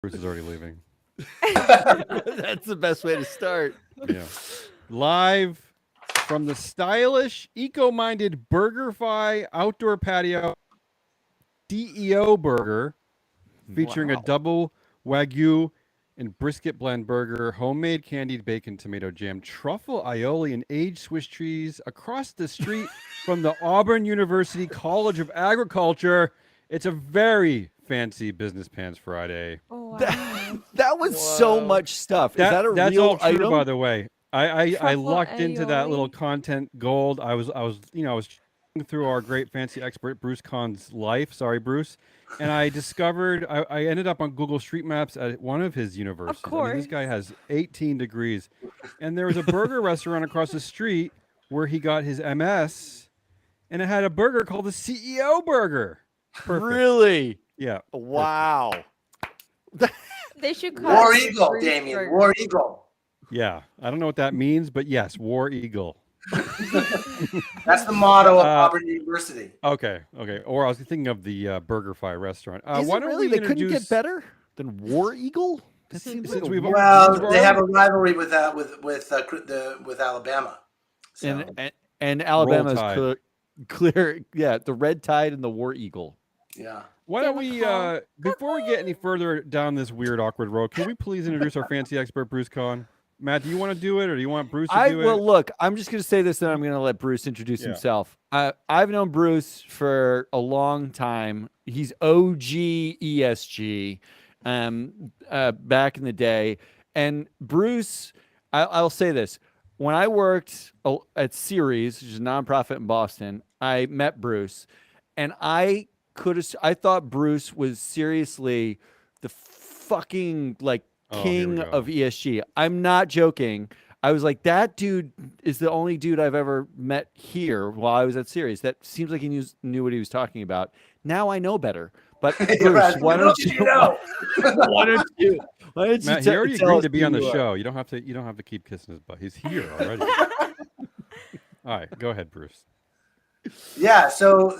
Bruce is already leaving. That's the best way to start. Yeah. Live from the stylish, eco-minded BurgerFi outdoor patio, DEO Burger, featuring a double Wagyu and brisket blend burger, homemade candied bacon, tomato jam, truffle aioli, and aged Swiss cheese across the street from the Auburn University College of Agriculture. It's a very fancy Business Pants Friday. Oh, wow. That was so much stuff. Is that a that's real all true, item? by the way. I Truffle lucked into that little aioli. content gold. I was checking through our great fancy expert Bruce Kahn's life. Sorry, Bruce. And I discovered I ended up on Google Street Maps at one of his universities. Of I mean, this course. guy has 18 degrees. And there was a burger restaurant across the street where he got his MS, and it had a burger called the CEO Burger. Perfect. Really? Yeah. Wow. They should call War it Eagle, Bruce Damien. Burger. War Eagle. Yeah. I don't know what that means, but yes, War Eagle. That's the motto of Auburn University. Okay. Or I was thinking of the BurgerFi restaurant. Is Why it don't really? we They couldn't introduce... get better than War Eagle? That seems like Since a we've weird- Well, they have a rivalry with Alabama. So. and Alabama's Tide. clear. Yeah, the Red Tide and the War Eagle. Yeah. Why don't we, before we get any further down this weird, awkward road, can we please introduce our fancy expert, Bruce Kahn? Matt, do you want to do it, or do you want Bruce to do it? Well, look, I'm just going to say this, and I'm going to let Bruce introduce himself. I've known Bruce for a long time. He's OG ESG back in the day. And Bruce, I'll say this. When I worked at Ceres, which is a nonprofit in Boston, I met Bruce, and I thought Bruce was seriously the fucking king of ESG. I'm not joking. I was like, that dude is the only dude I've ever met here while I was at Ceres. That seems like he knew what he was talking about. Now I know better. But Bruce, why don't you know? Why don't you Matt, he already agreed to be on the show. You don't have to keep kissing his butt. He's here already. All right, go ahead, Bruce. Yeah, so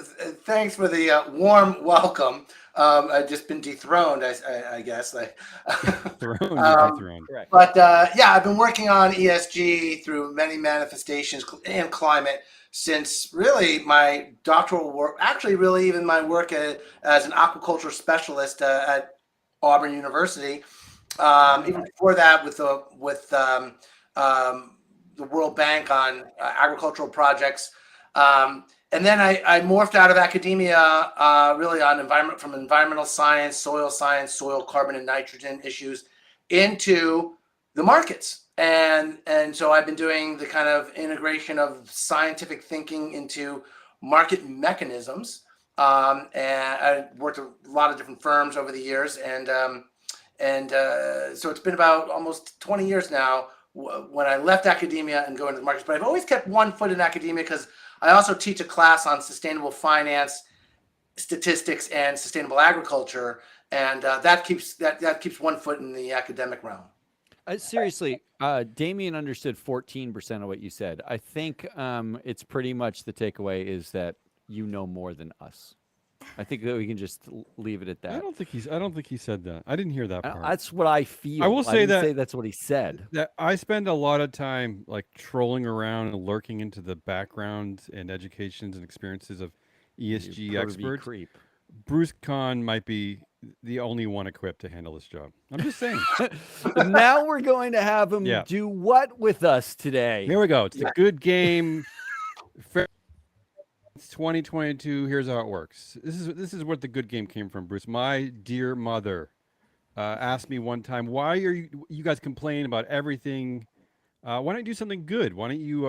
thanks for the warm welcome. I've just been dethroned, I guess. Dethroned. But yeah, I've been working on ESG through many manifestations and climate since really my doctoral work, actually really even my work as an aquaculture specialist at Auburn University. Even before that with the World Bank on agricultural projects. And then I morphed out of academia really on environmental science, soil, carbon, and nitrogen issues into the markets. And so I've been doing the kind of integration of scientific thinking into market mechanisms. And I worked at a lot of different firms over the years. And so it's been about almost 20 years now when I left academia and go into the markets. But I've always kept one foot in academia because I also teach a class on sustainable finance, statistics, and sustainable agriculture, and that keeps one foot in the academic realm. Seriously, Damien understood 14% of what you said. I think it's pretty much the takeaway is that you know more than us. I think that we can just leave it at that. I don't think he said that. I didn't hear that part. That's what I feel. I will say that's what he said. That I spend a lot of time trolling around and lurking into the background and educations and experiences of ESG experts. Creep. Bruce Kahn might be the only one equipped to handle this job. I'm just saying. Now we're going to have him do what with us today? Here we go. It's the good game. It's 2022. Here's how it works. This is what the good game came from, Bruce. My dear mother asked me one time, why are you guys complaining about everything? Why don't you do something good? Why don't you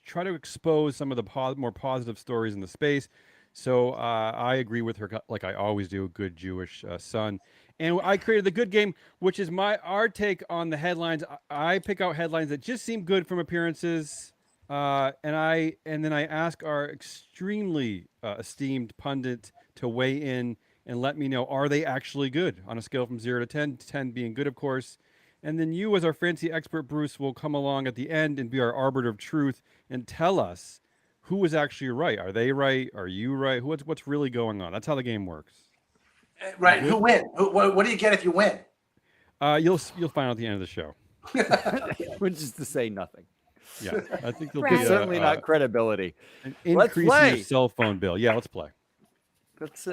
try to expose some of the more positive stories in the space? So I agree with her, like I always do, a good Jewish son. And I created the good game, which is our take on the headlines. I pick out headlines that just seem good from appearances. And then I ask our extremely esteemed pundit to weigh in and let me know, are they actually good on a scale from 0 to 10, 10 being good, of course. And then you, as our fancy expert, Bruce, will come along at the end and be our arbiter of truth and tell us who was actually right. Are they right? Are you right? What's really going on? That's how the game works. Right. Who wins? What do you get if you win? You'll find out at the end of the show. Which is to say nothing. Yeah, I think there'll Right. be Certainly not credibility. an Let's increase in play. your cell phone bill. Yeah, let's play. Let's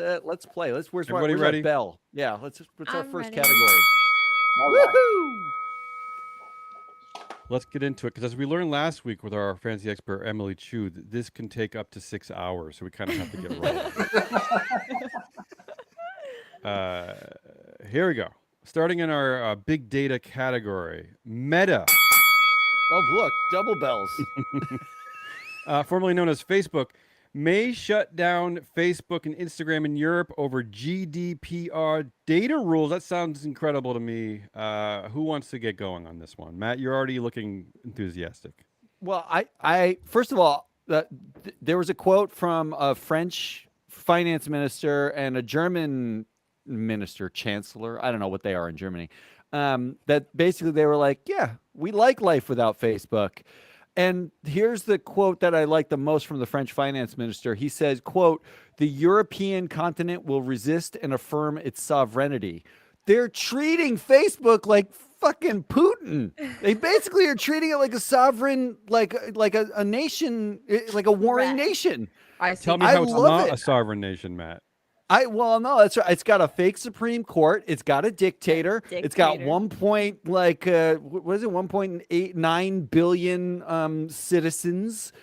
play. Where's Everybody our ready? bell? Yeah, what's our I'm first ready. category? All right. Woohoo! Let's get into it because as we learned last week with our fancy expert Emily Chu, this can take up to 6 hours, so we kind of have to get rolling. Here we go. Starting in our big data category, Meta, Oh, look, double bells. formerly known as Facebook, may shut down Facebook and Instagram in Europe over GDPR data rules. That sounds incredible to me. Who wants to get going on this one? Matt, you're already looking enthusiastic. Well, I first of all, there was a quote from a French finance minister and a German minister, chancellor. I don't know what they are in Germany. That basically they were like, yeah, we like life without Facebook. And here's the quote that I like the most from the French finance minister. He says, quote, the European continent will resist and affirm its sovereignty. They're treating Facebook like fucking Putin. They basically are treating it like a sovereign, like a nation, like a warring Correct. nation. Tell me I how it's love not it. a sovereign nation, Matt. Well, no, that's right. It's got a fake Supreme Court. It's got a dictator. It's got Dictator. 1.89 billion citizens.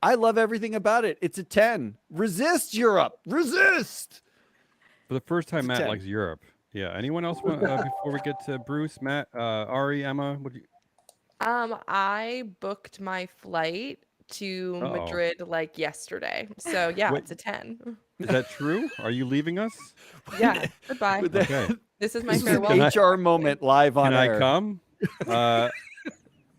I love everything about it. It's a 10. Resist, Europe. Resist. For the first time, It's a Matt 10. likes Europe. Yeah. Anyone else want, before we get to Bruce, Matt, Ari, Emma? What do you? I booked my flight to Uh-oh. Madrid like yesterday. So yeah, Wait. it's a 10. Is that true? Are you leaving us? Yeah. Goodbye. With the- Okay. This is my This is an farewell. HR moment live on Can I air. come?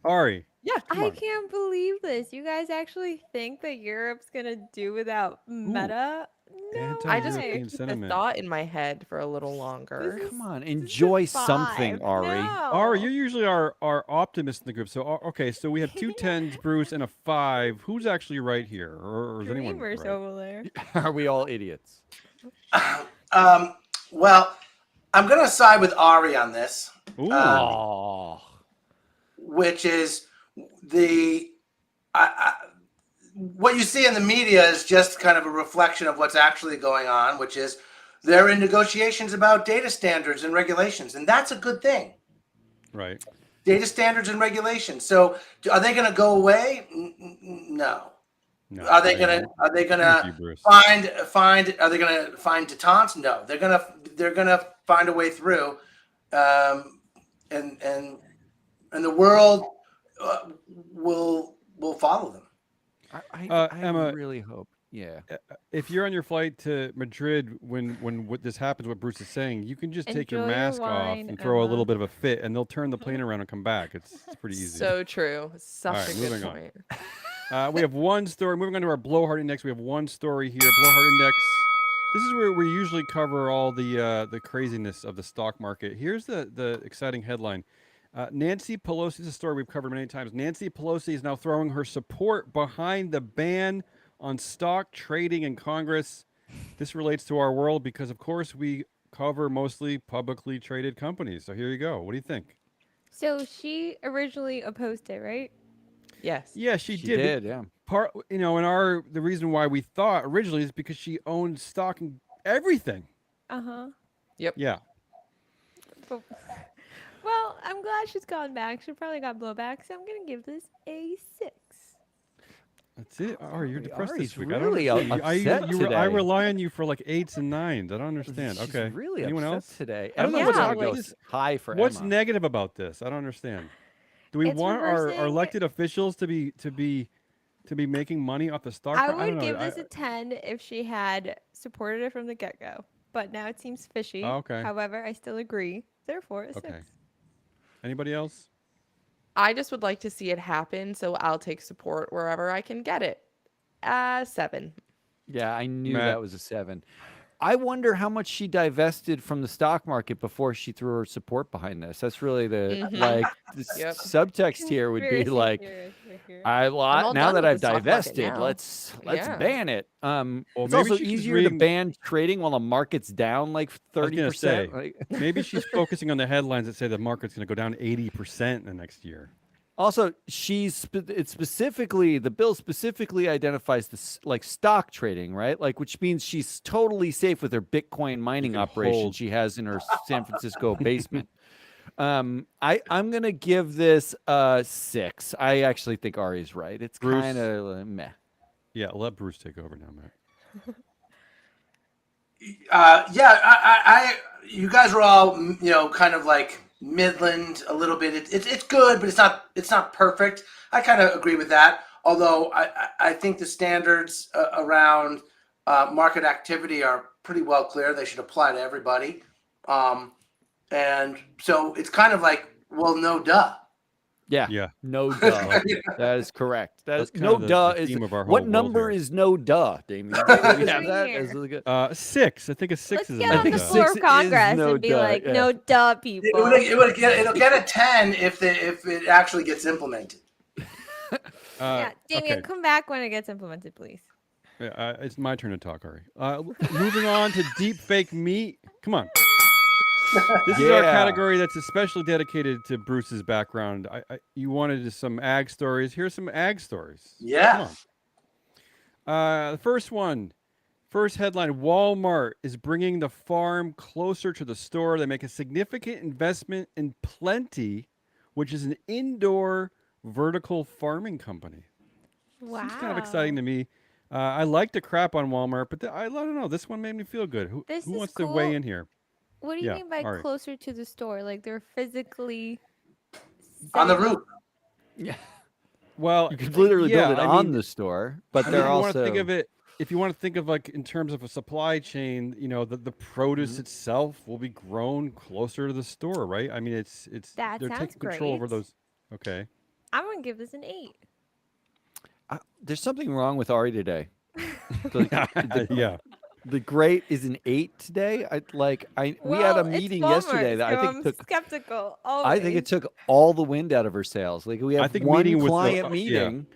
Ari. Yeah. Come I on. can't believe this. You guys actually think that Europe's gonna do without Meta? No I just Anti-European way. keep the sentiment. thought in my head for a little longer. Come on, This is a enjoy something, 5. Ari. No. Ari, you're usually our optimist in the group. So, okay, so we have two 10s, Bruce, and a 5. Who's actually right here? Or is anyone Dreamers right? over there. Are we all idiots? Well, I'm going to side with Ari on this, Ooh. Oh, which is what you see in the media is just kind of a reflection of what's actually going on, which is they're in negotiations about data standards and regulations, and that's a good thing. Right. Data standards and regulations. So, are they going to go away? No. No. Are they I going agree to with you, Bruce. find? Are they going to find detentes? No. They're going to find a way through, and the world will follow them. I Emma, really hope. Yeah. If you're on your flight to Madrid when what this happens, what Bruce is saying, you can just take your Enjoy your mask off wine, and throw a little Emma. bit of a fit, and they'll turn the plane around and come back. It's pretty easy. So true. Such All right, a good moving on. point. We have one story. Moving on to our blowhard index, we have one story here. Blowhard index. This is where we usually cover all the craziness of the stock market. Here's the exciting headline. Nancy Pelosi, this is a story we've covered many times. Nancy Pelosi is now throwing her support behind the ban on stock trading in Congress. This relates to our world because, of course, we cover mostly publicly traded companies. So here you go. What do you think? So she originally opposed it, right? Yes. Yeah, she She did. did, yeah. Part, in the reason why we thought originally is because she owned stock in everything. Uh-huh. Yeah. But, well, I'm glad she's gone back. She probably got blowback, so I'm gonna give this a 6. That's it. Ari, you're depressed Ari's this week. I really don't understand. upset I today. rely on you for like 8s and 9s. I don't understand. She's Okay. really Anyone upset else? today. I don't know Emma what's Yeah, Watt like- goes high for What's Emma. negative about this? I don't understand. Do we It's want our reversing- elected officials to be making money off the stock? I don't would know. give this a 10 if she had supported it from the get-go. But now it seems fishy. Oh, okay. However, I still agree. Therefore, a 6. Okay. Anybody else? I just would like to see it happen, so I'll take support wherever I can get it. 7. Yeah, I knew Matt. that was a 7. I wonder how much she divested from the stock market before she threw her support behind this. That's really the Mhm. the Yep. subtext here would be Conspiracy like, theorist right here. I'm all now done that with I've the stock market divested, now. let's Yeah. ban it. Well, It's maybe also she's easier to reading. ban trading while the market's down like I was gonna 30%. say, Like, maybe she's focusing on the headlines that say the market's going to go down 80% in the next year. also, the bill specifically identifies this like stock trading, right? Like, which means she's totally safe with her Bitcoin mining can operation hold- she has in her San Francisco basement. I'm gonna give this a 6. I actually think Ari's right. It's Bruce? kind of meh. Yeah, let Bruce take over now, Matt. You guys are all, kind of like Midland a little bit. It's good, but it's not perfect. I kind of agree with that. Although I think the standards around market activity are pretty well clear. They should apply to everybody. And so it's kind of like, well, no duh. Yeah. Yeah. No duh. That is correct. That's kind No of the duh theme of our what whole world number here. is no duh, Damien? Do we have that? Here. As a good- 6. I think a 6 Let's is get a on the no think floor six of is Congress no and be duh, like, yeah. no duh, people. It'll get a 10 if it actually gets implemented. Yeah, Damien, okay. come back when it gets implemented, please. It's my turn to talk, Ari. Moving on to deep fake meat. Come on. This is our Yeah. category that's especially dedicated to Bruce's background. You wanted some ag stories. Here's some ag stories. Yeah. Come on. The first headline: Walmart is bringing the farm closer to the store. They make a significant investment in Plenty, which is an indoor vertical farming company. Wow. Seems kind of exciting to me. I like to crap on Walmart, but I don't know. This one made me feel good. Who This is wants to weigh cool. in here? What do you Yeah, mean by Ari. closer to the store? Like they're physically On the setting roof. up- Yeah. Well, You could literally yeah, build it I on mean, the store, but I mean, they're if you want to also think of it, if you want to think of like in terms of a supply chain, the produce itself will be grown closer to the store, right? I mean, it's That they're sounds taking control over great. those. Okay. I'm gonna give this an 8. there's something wrong with Ari today. The, Yeah. the grade is an 8 today. We had a meeting yesterday that I think I'm took skeptical. I think it took all the wind out of her sails. Like we I have think one meeting with the- client yeah. meeting.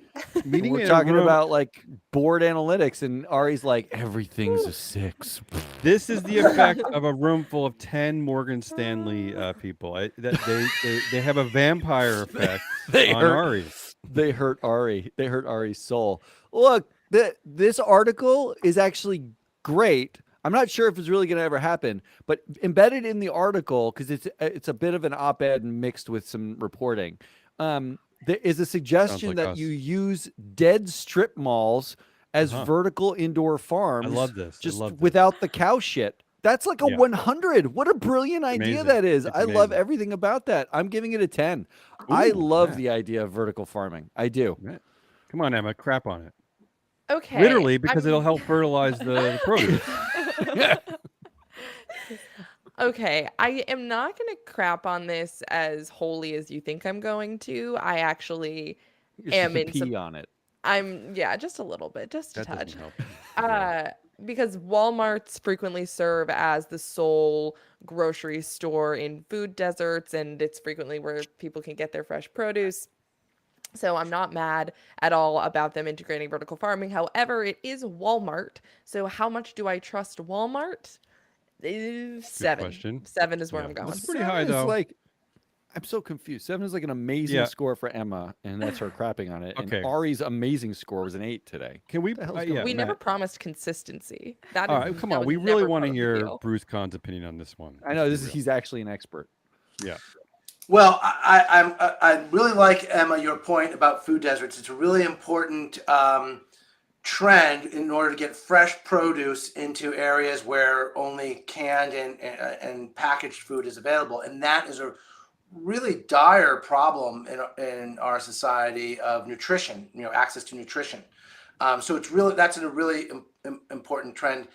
Meeting We're in a talking room- about like board analytics, and Ari's like, everything's a 6. This is the effect of a room full of 10 Morgan Stanley people. They have a vampire effect They on hurt- Ari. They hurt Ari. They hurt Ari's soul. Look, this article is actually great. I'm not sure if it's really going to ever happen, but embedded in the article, because it's a bit of an op-ed mixed with some reporting, there is a suggestion like that us. you use dead strip malls as vertical indoor farms. love this. I Just love this. without the cow shit. That's like a Yeah. 100. What a brilliant idea Amazing. that is. It's I love amazing. everything about that. I'm giving it a 10. I Ooh, love Matt. the idea of vertical farming. I do. Matt, come on, Emma, crap on it. Okay. Literally, because it'll help fertilize the produce. Okay, I am not going to crap on this as wholly as you think I'm going to. I actually You're am supposed in to some. pee on it. Yeah, just a little bit, just a That touch. doesn't help. Because Walmarts frequently serve as the sole grocery store in food deserts, and it's frequently where people can get their fresh produce. So I'm not mad at all about them integrating vertical farming. However, it is Walmart. So how much do I trust Walmart? 7. question. 7 is where Yeah. I'm going. That's pretty high, 7 is though. like, I'm so confused. 7 is like an amazing Yeah. score for Emma, and that's her crapping on it. Okay. And Ari's amazing score was an 8 today. Can we? the hell's Yeah, going We on? never Matt. promised consistency. That All is, right, come that on. was We never really part want to of the hear deal. Bruce Kahn's opinion on this one. I know Let's this be is real. he's actually an expert. Yeah. Well, I really like, Emma, your point about food deserts. It's a really important trend in order to get fresh produce into areas where only canned and packaged food is available. And that is a really dire problem in our society of nutrition, access to nutrition. So that's a really important trend.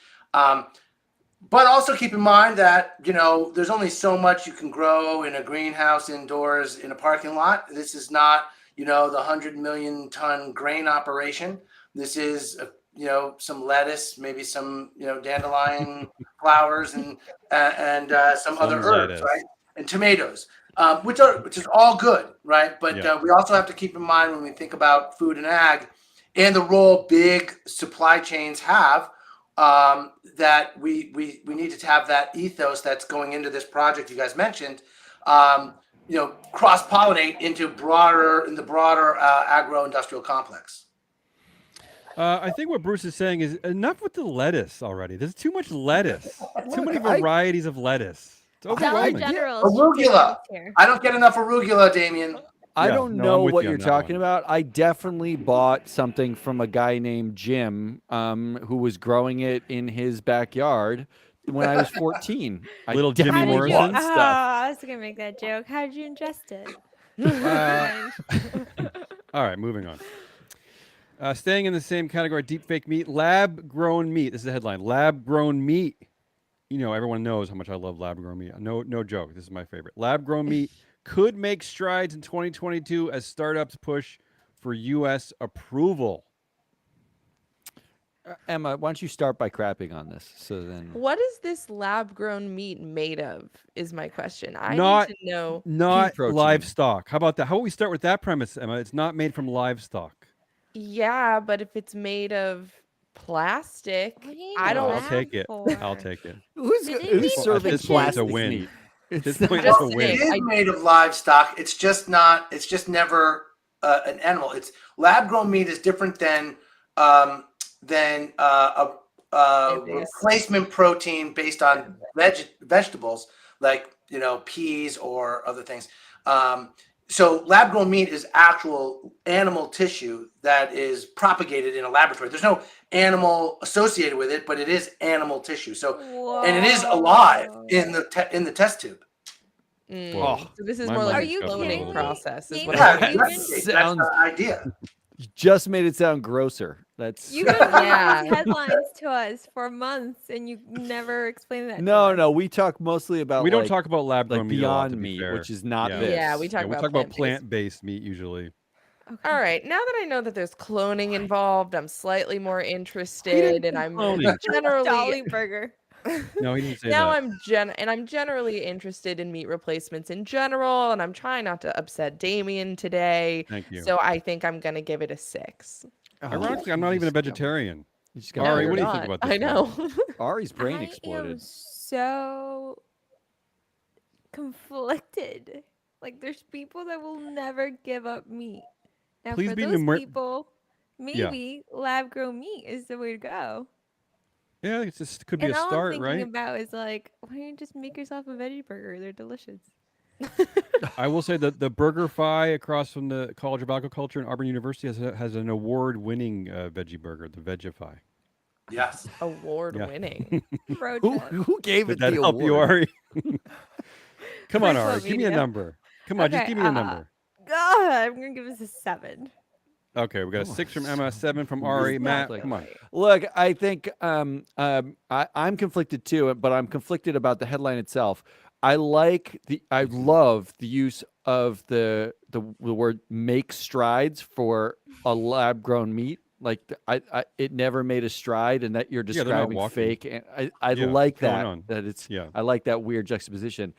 But also keep in mind that, there's only so much you can grow in a greenhouse indoors in a parking lot. This is not, the 100 million ton grain operation. This is, some lettuce, maybe some dandelion flowers, and some other herbs, lettuce. right? And tomatoes, which is all good, right? But we also have to keep in mind when we think about food and ag, and the role big supply chains have, that we need to have that ethos that's going into this project you guys mentioned, cross-pollinate into the broader agro-industrial complex. I think what Bruce is saying is enough with the lettuce already. There's too much lettuce. Too many varieties of lettuce. It's Dollar overwhelming. General. Arugula. I don't get enough arugula, Damien. I Yeah, don't no, know I'm with what you on you're that talking one. about. I definitely bought something from a guy named Jim, who was growing it in his backyard when I was 14. Little Jimmy How did you? Morrison? bought Oh, stuff. I was gonna make that joke. How did you ingest it? Mind. All right, moving on. Staying in the same category, deep fake meat, lab-grown meat. This is the headline. Lab-grown meat. Everyone knows how much I love lab-grown meat. No joke. This is my favorite. Lab-grown meat could make strides in 2022 as startups push for U.S. approval. Emma, why don't you start by crapping on this? So then, What is this lab-grown meat made of? Is my question. I Not- need to know. Not protein. livestock. How about that? How about we start with that premise, Emma? It's not made from livestock. Yeah, but if it's made of plastic, What do you I need don't. I'll lab take it. for? I'll take it. who's Did they who's need serving this point, it's a plastic win. meat? This It's point, not- it's a It win. is made of livestock. It's just not. It's just never an animal. It's lab-grown meat is different than a Plant-based. replacement protein based on vegetables like peas or other things. So lab-grown meat is actual animal tissue that is propagated in a laboratory. There's no animal associated with it, but it is animal tissue. So and it is alive Whoa. in the test tube. Whoa. So this is My more mind like Are you a kidding cloning me? process. Is You what know, I'm Yeah, you've getting. been- that's Sounds- the idea. You just made it sound grosser. That's You've been giving Yeah. these headlines to us for months, and you never explained that. to no, us. no. We talk mostly about We don't like, talk about lab-grown like meat a lot, Beyond to be Meat, fair. which is not Yeah. this. Yeah, we talk We about talk about plant-based. plant-based meat usually. Okay. All right, now that I know that there's cloning involved, I'm slightly more interested, and I'm Cloning. generally Dolly Burger. No, he didn't say now that. I'm generally interested in meat replacements in general, and I'm trying not to upset Damien today. Thank you. So I think I'm gonna give it a 6. Oh, Ironically, I'm you not even a just got- vegetarian. you just No, got Ari, you're what do you not. think about this I know. Ari's brain I exploded. am so conflicted. Like, there's people that will never give up meat. Now, Please for be those numer- people, maybe lab-grown meat is the way to go. Yeah, it just could be And a all I'm start, thinking right? about is like, why don't you just make yourself a veggie burger? They're delicious. I will say that the BurgerFi across from the College of Agriculture and Auburn University has an award-winning veggie burger, the Vegify. Yes. Award winning. Road Who trip. who gave Did it that the help you, award? Ari? Come on, Free Ari, quote give me a media. number. Come on, just Okay, give me a number. God, I'm gonna give this a 7. Okay, we got a Oh, 6 from Emma, 7 from Who Ari. is Matt, that? come on. Look, I think I'm conflicted too, but I'm conflicted about the headline itself. I love the use of the word "make strides" for a lab grown meat. Like it never made a stride, and that you're Yeah, they're not describing walking. fake. And I Yeah, like going that. on. That it's. Yeah. I like that weird juxtaposition.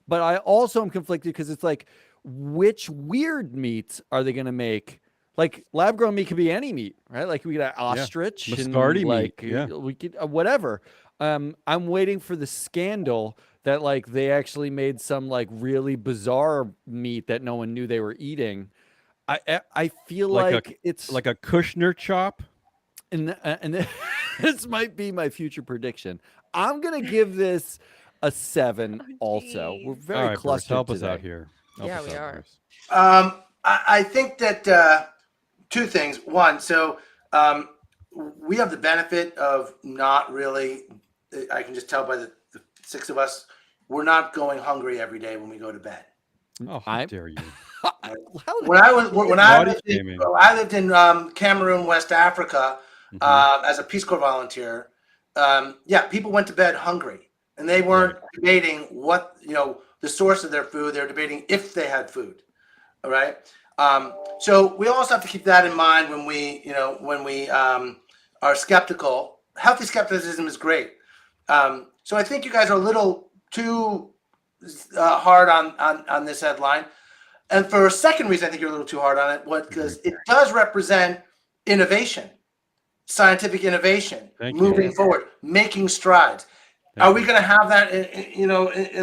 But I also am conflicted because it's like, which weird meats are they going to make? Like lab grown meat could be any meat, right? Like we got ostrich, Muscardi and meat, like yeah. we could whatever. I'm waiting for the scandal that like they actually made some like really bizarre meat that no one knew they were eating. I feel like it's Like a Kushner chop. and this might be my future prediction. I'm gonna give this a 7. Oh, also, we're geez. very All right, Bruce, clustered help us today. out here. Help Yeah, us we out, are. Bruce. I think that two things. One, so we have the benefit of not really. I can just tell by the 6 of us, we're not going hungry every day when we go to bed. Oh, how I'm- dare you? How did- When I Body shaming. lived in Cameroon, West Africa, as a Peace Corps volunteer. People went to bed hungry, and they weren't debating what the source of their food. They were debating if they had food. All right. So we also have to keep that in mind when we are skeptical. Healthy skepticism is great. So I think you guys are a little too hard on this headline. And for a second reason, I think you're a little too hard on it, because it does represent innovation, scientific innovation, moving forward, making strides. Are we going to have that, in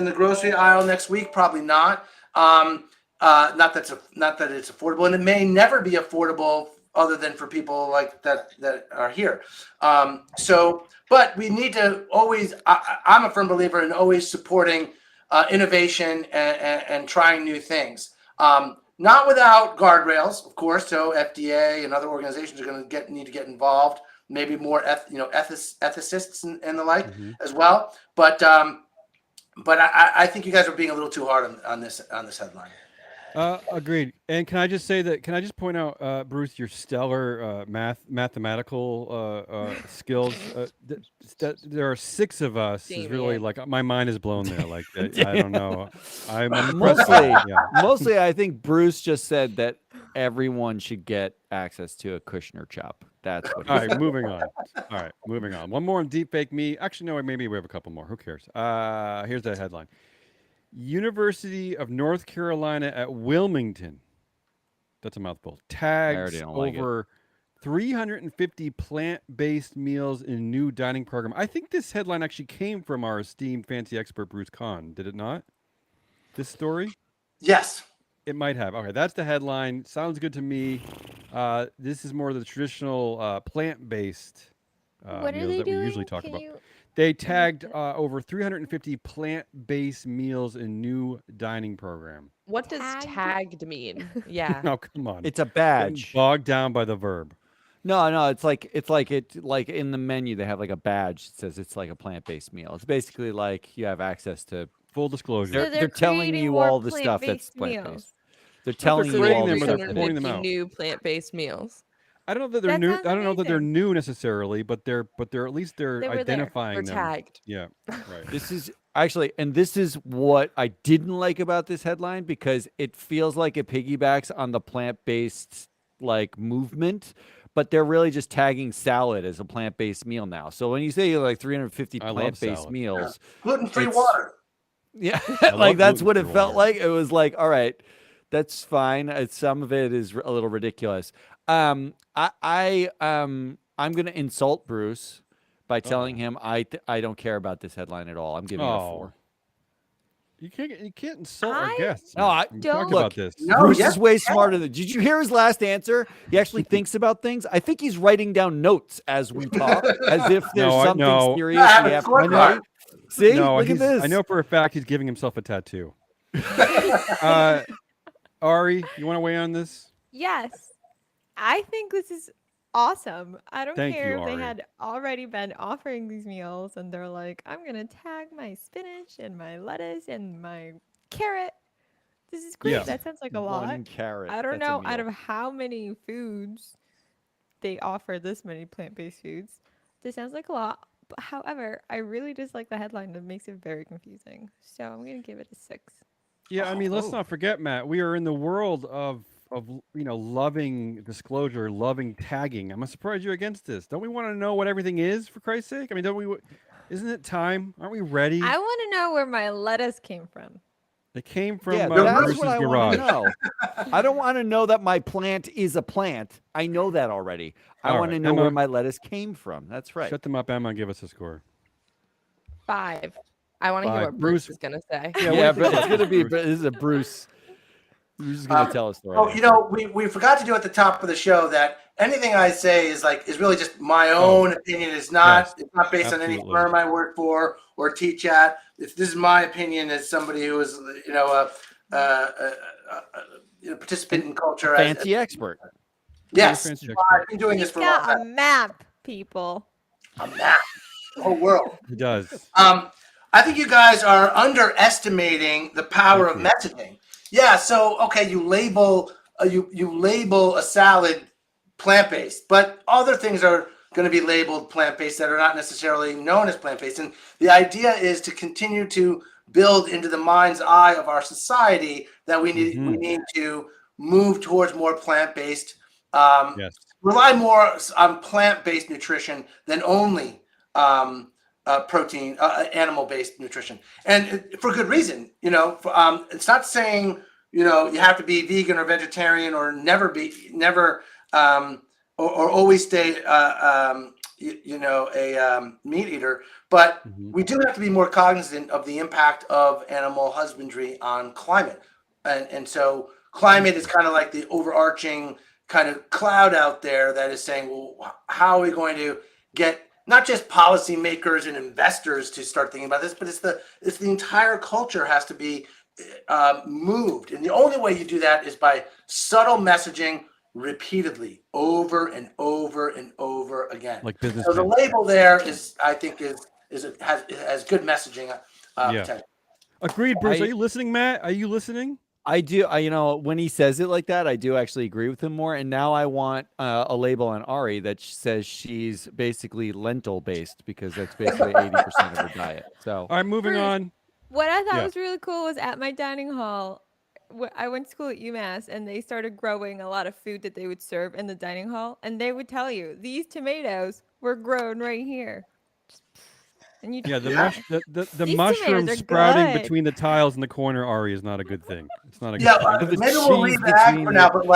the grocery aisle next week? Probably not. Not that it's affordable, and it may never be affordable other than for people like that are here. But we need to always. I'm a firm believer in always supporting innovation and trying new things. Not without guardrails, of course. So FDA and other organizations are going to need to get involved. Maybe more, ethicists and the like as well. But I think you guys are being a little too hard on this headline. Agreed. And can I just say that? Can I just point out, Bruce, your stellar mathematical skills? There are 6 of us. Is really like my mind is blown there. Like I don't know. I'm mostly. I think Bruce just said that everyone should get access to a Kushner chop. That's what. All right, moving on. One more on deepfake me. Actually, no. Maybe we have a couple more. Who cares? Here's the headline. University of North Carolina at Wilmington. That's a mouthful. Tags over 350 plant-based meals in new dining program. I think this headline actually came from our esteemed fancy expert Bruce Kahn. Did it not? This story? Yes. It might have. Okay, that's the headline. Sounds good to me. This is more of the traditional plant-based What are meals they that doing? we usually talk Can about. you- They tagged over 350 plant-based meals in new dining program. What does Tagged? tagged mean? Yeah. Oh, come on. It's a Getting badge. bogged down by the verb. No, it's like in the menu they have like a badge that says it's like a plant-based meal. It's basically like you have access to. Full disclosure. So They're telling creating you more all the stuff that's plant-based plant-based. meals. They're telling you creating all the them or stuff. they're that pointing is. them out. New plant-based meals. I don't know that they're That new. sounds I don't know that they're amazing. new necessarily, but they're at least they're They were there. identifying We're them. tagged. Yeah, right. This is actually, and this is what I didn't like about this headline because it feels like it piggybacks on the plant-based like movement, but they're really just tagging salad as a plant-based meal now. So when you say like 350 I love plant-based salad. meals, Gluten-free It's- water. yeah, love like that's what it gluten-free felt water. like. It was like, all right, that's fine. Some of it is a little ridiculous. I'm gonna insult Bruce by telling him I don't care about this headline at all. I'm giving it a 4. You can't insult our I guests. No, man. I- We don't- talked Look, about this. No, Bruce yeah, is way yeah. smarter than. Did you hear his last answer? He actually thinks about things. I think he's writing down notes as we talk, as if there's No, something no. serious Yeah, I have we a have to scorecard. know. See, No, look at this. I know for a fact he's giving himself a tattoo. Ari, you want to weigh on this? Yes. I think this is awesome. I don't Thank care you, if they Ari. had already been offering these meals and they're like, I'm going to tag my spinach and my lettuce and my carrot. This is great. Yeah. That sounds like a lot. 1 carrot. I don't that's a know out meal. of how many foods they offer this many plant-based foods. This sounds like a lot. But however, I really dislike the headline that makes it very confusing. So I'm going to give it a 6. Yeah, I mean, let's Oh. not forget, Matt. We are in the world of loving disclosure, loving tagging. I'm surprised you're against this. Don't we want to know what everything is, for Christ's sake? I mean, don't we? Isn't it time? Aren't we ready? I want to know where my lettuce came from. It came from Yeah, that's Bruce's what I want garage. to know. I don't want to know that my plant is a plant. I know that already. I All want to right, know where Emma. my lettuce came from. That's right. Shut them up, Emma, and give us a score. 5. I want to hear 5. what Bruce Bruce- is gonna say. Yeah, Yeah, what do you but it's think? gonna be. This is a Bruce. Bruce is gonna tell us the right. Oh, we forgot to do at the top of the show that anything I say is really just my own opinion. It's not Yes, it's not based on any absolutely. firm I work for or teach at. If this is my opinion as somebody who is a participant in culture. Fancy expert. Yes, Fancy expert. I've been doing this He's for a long got a time. map, people. A map, the whole world. He does. I think you guys are underestimating the power of Thank messaging. Yeah, so okay, you label a salad plant-based, but other things are going to be labeled plant-based that are not necessarily known as plant-based. And the idea is to continue to build into the mind's eye of our society that we need to move towards more plant-based Yes. rely more on plant-based nutrition than only protein, animal-based nutrition, and for good reason. It's not saying you have to be vegan or vegetarian or never or always stay a meat eater, but we do have to be more cognizant of the impact of animal husbandry on climate, and so climate is kind of like the overarching kind of cloud out there that is saying, well, how are we going to get not just policymakers and investors to start thinking about this, but it's the entire culture has to be moved, and the only way you do that is by subtle messaging repeatedly over and over and over again. Like business. So the label there is, I think, has good messaging. Potential. Agreed, Bruce. Are you listening, Matt? Are you listening? I do. When he says it like that, I do actually agree with him more. And now I want a label on Ari that says she's basically lentil based, because that's basically 80% of her diet. So, all right, moving Bruce, on. What I thought was really cool was at my dining hall. I went to school at UMass, and they started growing a lot of food that they would serve in the dining hall, and they would tell you these tomatoes were grown right here. And you the These mushroom tomatoes are sprouting good. between the tiles in the corner, Ari, is not a good thing. It's not a good thing. Maybe we'll leave the ag for now, but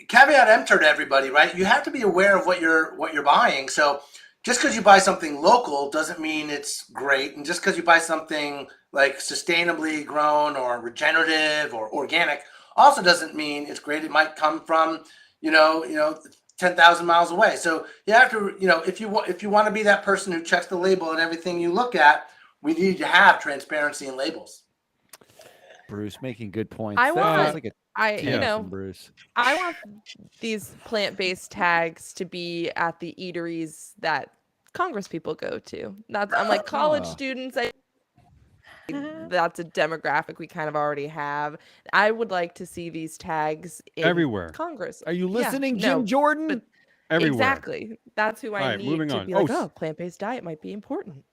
caveat emptor to everybody, right? You have to be aware of what you're buying. So just because you buy something local doesn't mean it's great, and just because you buy something like sustainably grown or regenerative or organic also doesn't mean it's great. It might come from 10,000 miles away. So you have to, if you want to be that person who checks the label and everything you look at, we need to have transparency in labels. Bruce making good points. I want Bruce. I want these plant-based tags to be at the eateries that Congress people go to. I'm like college students. That's a demographic we kind of already have. I would like to see these tags everywhere. Congress. Are you listening, Jim Jordan? Everywhere. Exactly. That's who I need to be like, plant-based diet might be important.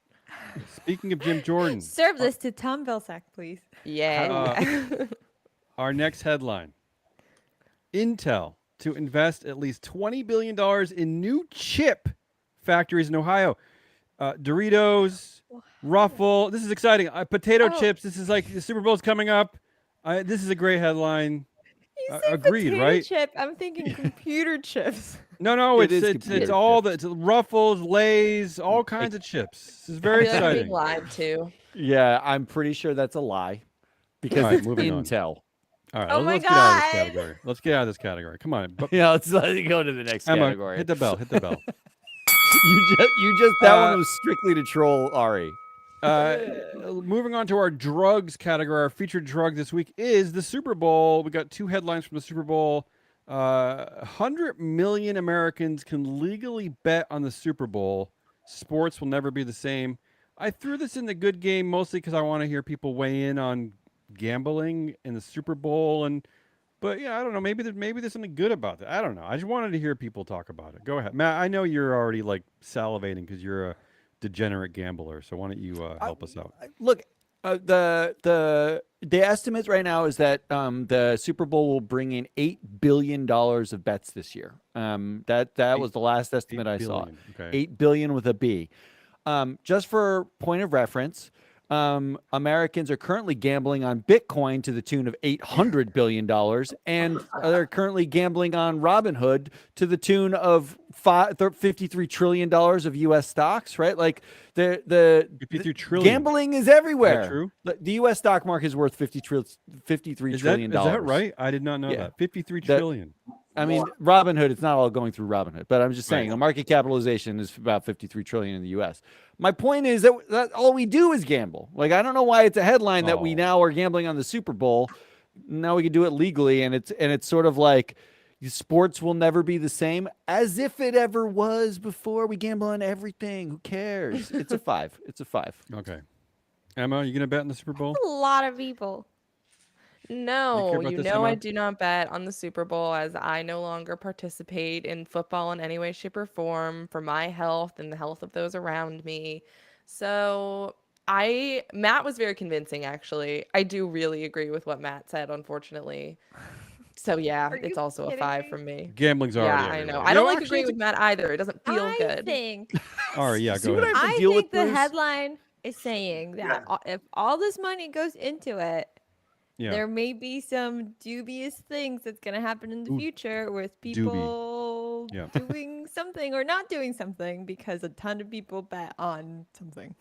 Speaking of Jim Jordan. Serve this to Tom Vilsack, please. Yeah. Our next headline. Intel to invest at least $20 billion in new chip factories in Ohio. Doritos, Ruffle. This is exciting. Potato chips. This is like the Super Bowl's coming up. This is a great headline. You said Agreed, potato right? chip. I'm thinking computer chips. No, it's all it's Ruffles, Lay's, all kinds of chips. This is very exciting. Being lied to. Yeah, I'm pretty sure that's a lie, because it's Intel. All right, Oh let's get out of this category. Let's get out of this category. Come on. Let's go to the next Emma, category. hit the bell. Hit the bell. you just that one was strictly to troll Ari. Moving on to our drugs category, our featured drug this week is the Super Bowl. We got two headlines from the Super Bowl. 100 million Americans can legally bet on the Super Bowl. Sports will never be the same. I threw this in the good game mostly because I want to hear people weigh in on gambling in the Super Bowl, but yeah, I don't know. Maybe there's something good about that. I don't know. I just wanted to hear people talk about it. Go ahead, Matt. I know you're already like salivating because you're a degenerate gambler. So why don't you help us out? Look, the estimate right now is that the Super Bowl will bring in $8 billion of bets this year. That was the last estimate I saw. Okay. $8 billion with a B. Just for point of reference, Americans are currently gambling on Bitcoin to the tune of $800 billion, and they're currently gambling on Robinhood to the tune of $53 trillion of U.S. stocks, right? Like the gambling is everywhere. Is that true? The U.S. stock market is worth $53 trillion. Is that right? I did not know that. 53 trillion. I mean, Robinhood, it's not all going through Robinhood, but I'm just saying the market capitalization is about 53 trillion in the U.S. My point is that all we do is gamble. Like, I don't know why it's a headline that we now are gambling on the Super Bowl. Now we can do it legally, and it's sort of like sports will never be the same, as if it ever was before. We gamble on everything. Who cares? It's a 5. It's a 5. Okay. Emma, are you gonna bet in the Super Bowl? A lot of people. No, I do not bet on the Super Bowl, as I no longer participate in football in any way, shape, or form for my health and the health of those around me. So Matt was very convincing, actually. I do really agree with what Matt said, unfortunately. So yeah, Are it's you also a kidding 5 me? from me. Gambling's Yeah, already I everywhere. know. You I don't know, like actually, agreeing with Matt either. It doesn't feel I good. think Ari, yeah, See go what I ahead. have to I deal with, think the Bruce? headline is saying Yeah. that if all this money goes into it, Yeah. there may be some dubious things that's going to happen in the Ooh, future with doobie. people Yeah. doing something or not doing something because a ton of people bet on something.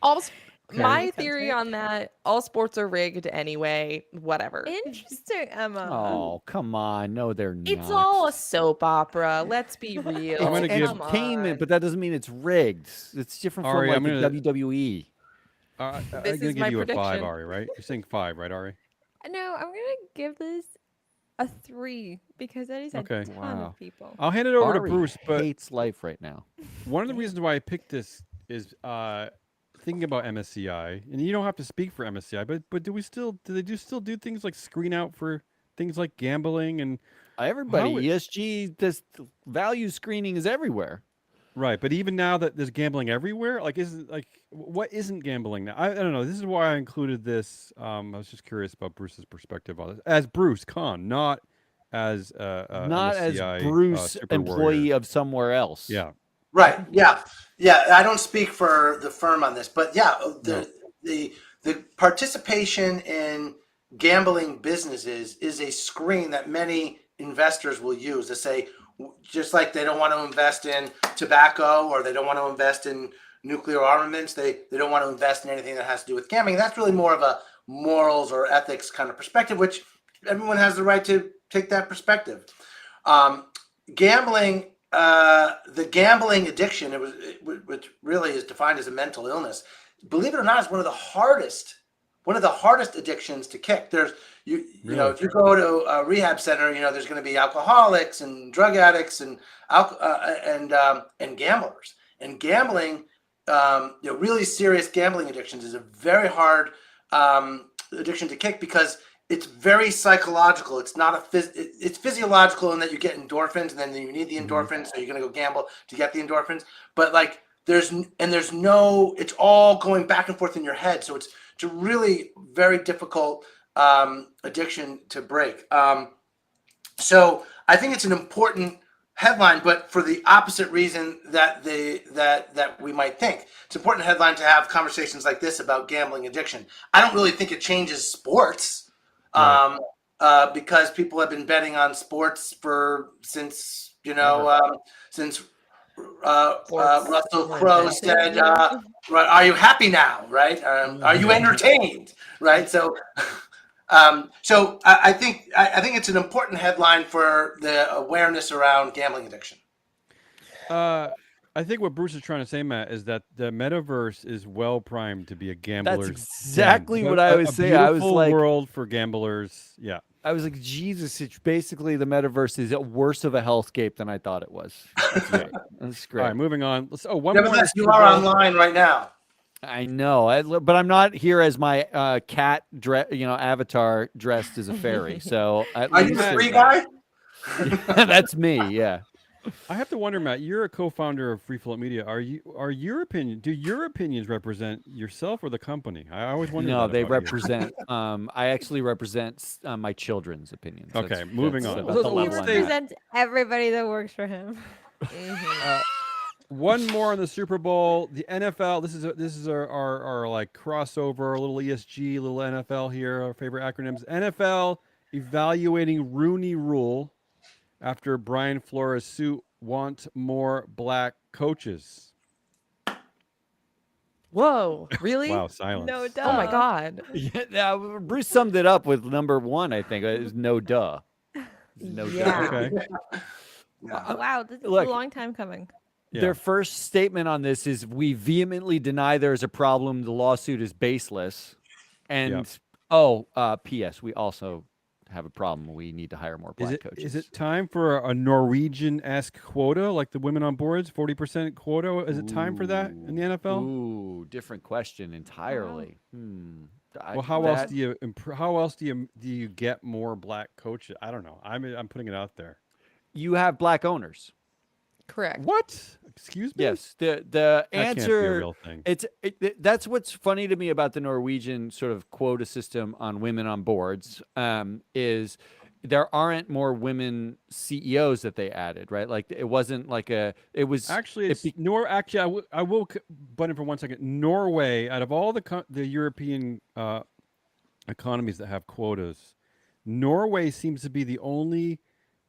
All That my makes sense, theory right? on that, all sports are rigged anyway. Whatever. Interesting, Emma. Oh, come on. No, they're not. It's all a soap opera. Let's be real. It's gonna give- Come entertainment, on. but that doesn't mean it's rigged. It's different from Ari, like I'm the gonna- WWE. I'm This gonna is give my you a 5, prediction. Ari, right? You're saying 5, right, Ari? No, I'm going to give this a 3 because that is a Okay. ton Wow. of people. I'll hand it over to Ari Bruce, but hates life right now. one of the reasons why I picked this is thinking about MSCI, and you don't have to speak for MSCI, but do they still do things like screen out for things like gambling and Everybody, How it- ESG, this value screening is everywhere. right? But even now that there's gambling everywhere, like what isn't gambling now? I don't know. This is why I included this. I was just curious about Bruce's perspective on this as Bruce Kahn, not as Not as MSCI, Bruce, super employee warrior. of somewhere else. Yeah. Right. Yeah. Yeah. I don't speak for the firm on this, but yeah, the participation in gambling businesses is a screen that many investors will use to say, just like they don't want to invest in tobacco or they don't want to invest in nuclear armaments, they don't want to invest in anything that has to do with gambling. That's really more of a morals or ethics kind of perspective, which everyone has the right to take that perspective. Gambling, the gambling addiction, which really is defined as a mental illness, believe it or not, is one of the hardest addictions to kick. There's you know, if you go to a rehab center, there's going to be alcoholics and drug addicts and gamblers. And gambling, really serious gambling addictions is a very hard addiction to kick because it's very psychological. It's not it's physiological in that you get endorphins and then you need the endorphins, so you're going to go gamble to get the endorphins. But like there's no, it's all going back and forth in your head. So it's a really very difficult addiction to break. So I think it's an important headline, but for the opposite reason that we might think. It's an important headline to have conversations like this about gambling addiction. I don't really think it changes sports. Right. Because people have been betting on sports since Russell Crowe said, "Are you happy now?" Right? Are you entertained? Right? So, I think it's an important headline for the awareness around gambling addiction. I think what Bruce is trying to say, Matt, is that the metaverse is well primed to be a gambler's exactly den. what I was saying. I was beautiful like, world for gamblers. Yeah. I was like, Jesus, it's basically the metaverse is worse of a hellscape than I thought it was. That's great. That's great. All right, moving on. One more. Nevertheless, you are online right now. I know, but I'm not here as my cat, avatar dressed as a fairy. So at Are you least the there's free that. guy? That's me. Yeah. I have to wonder, Matt. You're a co-founder of Free Float Media. Do your opinions represent yourself or the company? I always wonder. No, that they about you. represent. I actually represent my children's opinions. Okay, moving on. About the Let's He level I'm at. represents everybody that works for him. One more on the Super Bowl. The NFL. This is our like crossover, a little ESG, a little NFL here. Our favorite acronyms. NFL evaluating Rooney Rule after Brian Flores' suit. Want more black coaches. Whoa, really? Wow, silence. No doubt. Oh my God. Yeah, Bruce summed it up with number one. I think it was no duh. No Yeah. duh. Okay. Wow, this is Look, a long time coming. Yeah. Their first statement on this is, "We vehemently deny there is a problem. The lawsuit is baseless." And P.S. We also have a problem. We need to hire more black coaches. Is it time for a Norwegian-esque quota, like the women on boards, 40% quota? Is it time for that in the NFL? Ooh, different question entirely. Well, how else do you get more black coaches? I don't know. I'm putting it out there. You have black owners. Correct. What? Excuse me? Yes. The That can't be a answer. real thing. That's what's funny to me about the Norwegian sort of quota system on women on boards. Is there aren't more women CEOs that they added, right? Like it wasn't like it was Actually, it's I will butt in for 1 second. Norway, out of all the European economies that have quotas, Norway seems to be the only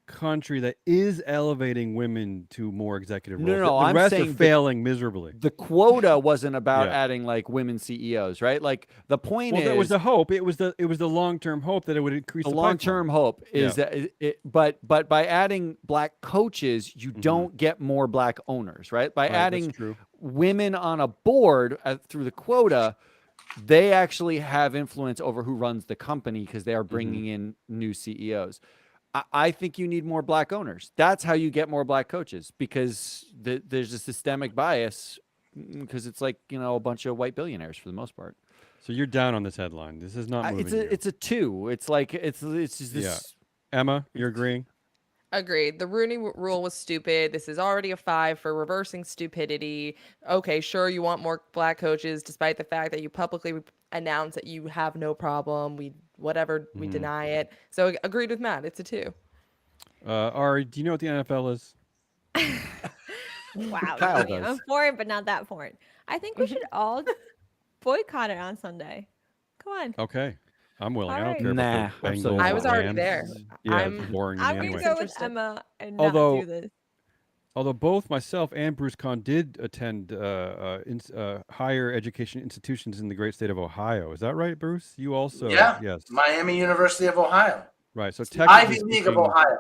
country that is elevating women to more executive roles. No, The I'm rest are saying failing miserably. the quota wasn't about Yeah. adding like women CEOs, right? Like the point Well, is that was the hope. It was the long-term hope that it would increase the the long-term hope is Yeah. that but by adding black coaches, you don't get more black owners, right? By Right, that's adding true. women on a board through the quota, they actually have influence over who runs the company because they are bringing in new CEOs. I think you need more black owners. That's how you get more black coaches because there's a systemic bias because it's like, a bunch of white billionaires for the most part. So you're down on this headline. This is not moving you. It's a 2. It's like it's just this. Yeah. Emma, you're agreeing? Agreed. The Rooney Rule was stupid. This is already a 5 for reversing stupidity. Okay, sure, you want more black coaches, despite the fact that you publicly announced that you have no problem. We deny it. So agreed with Matt. It's a 2. Ari, do you know what the NFL is? Wow, Kyle Jimmy, does. I'm for it, but not that for it. I think we should all boycott it on Sunday. Come on. Okay. I'm willing. I don't Alright. care Nah, about the I'm so Bengals down. I or was already Rams. there. Yeah, I'm- it's boring to I'm me gonna anyway. go with Interested. Emma and Although- not do this. Although both myself and Bruce Kahn did attend higher education institutions in the great state of Ohio. Is that right, Bruce? You also? Yeah. Yes. Miami University of Ohio. Right. So Ivy technically League of speaking, Ohio.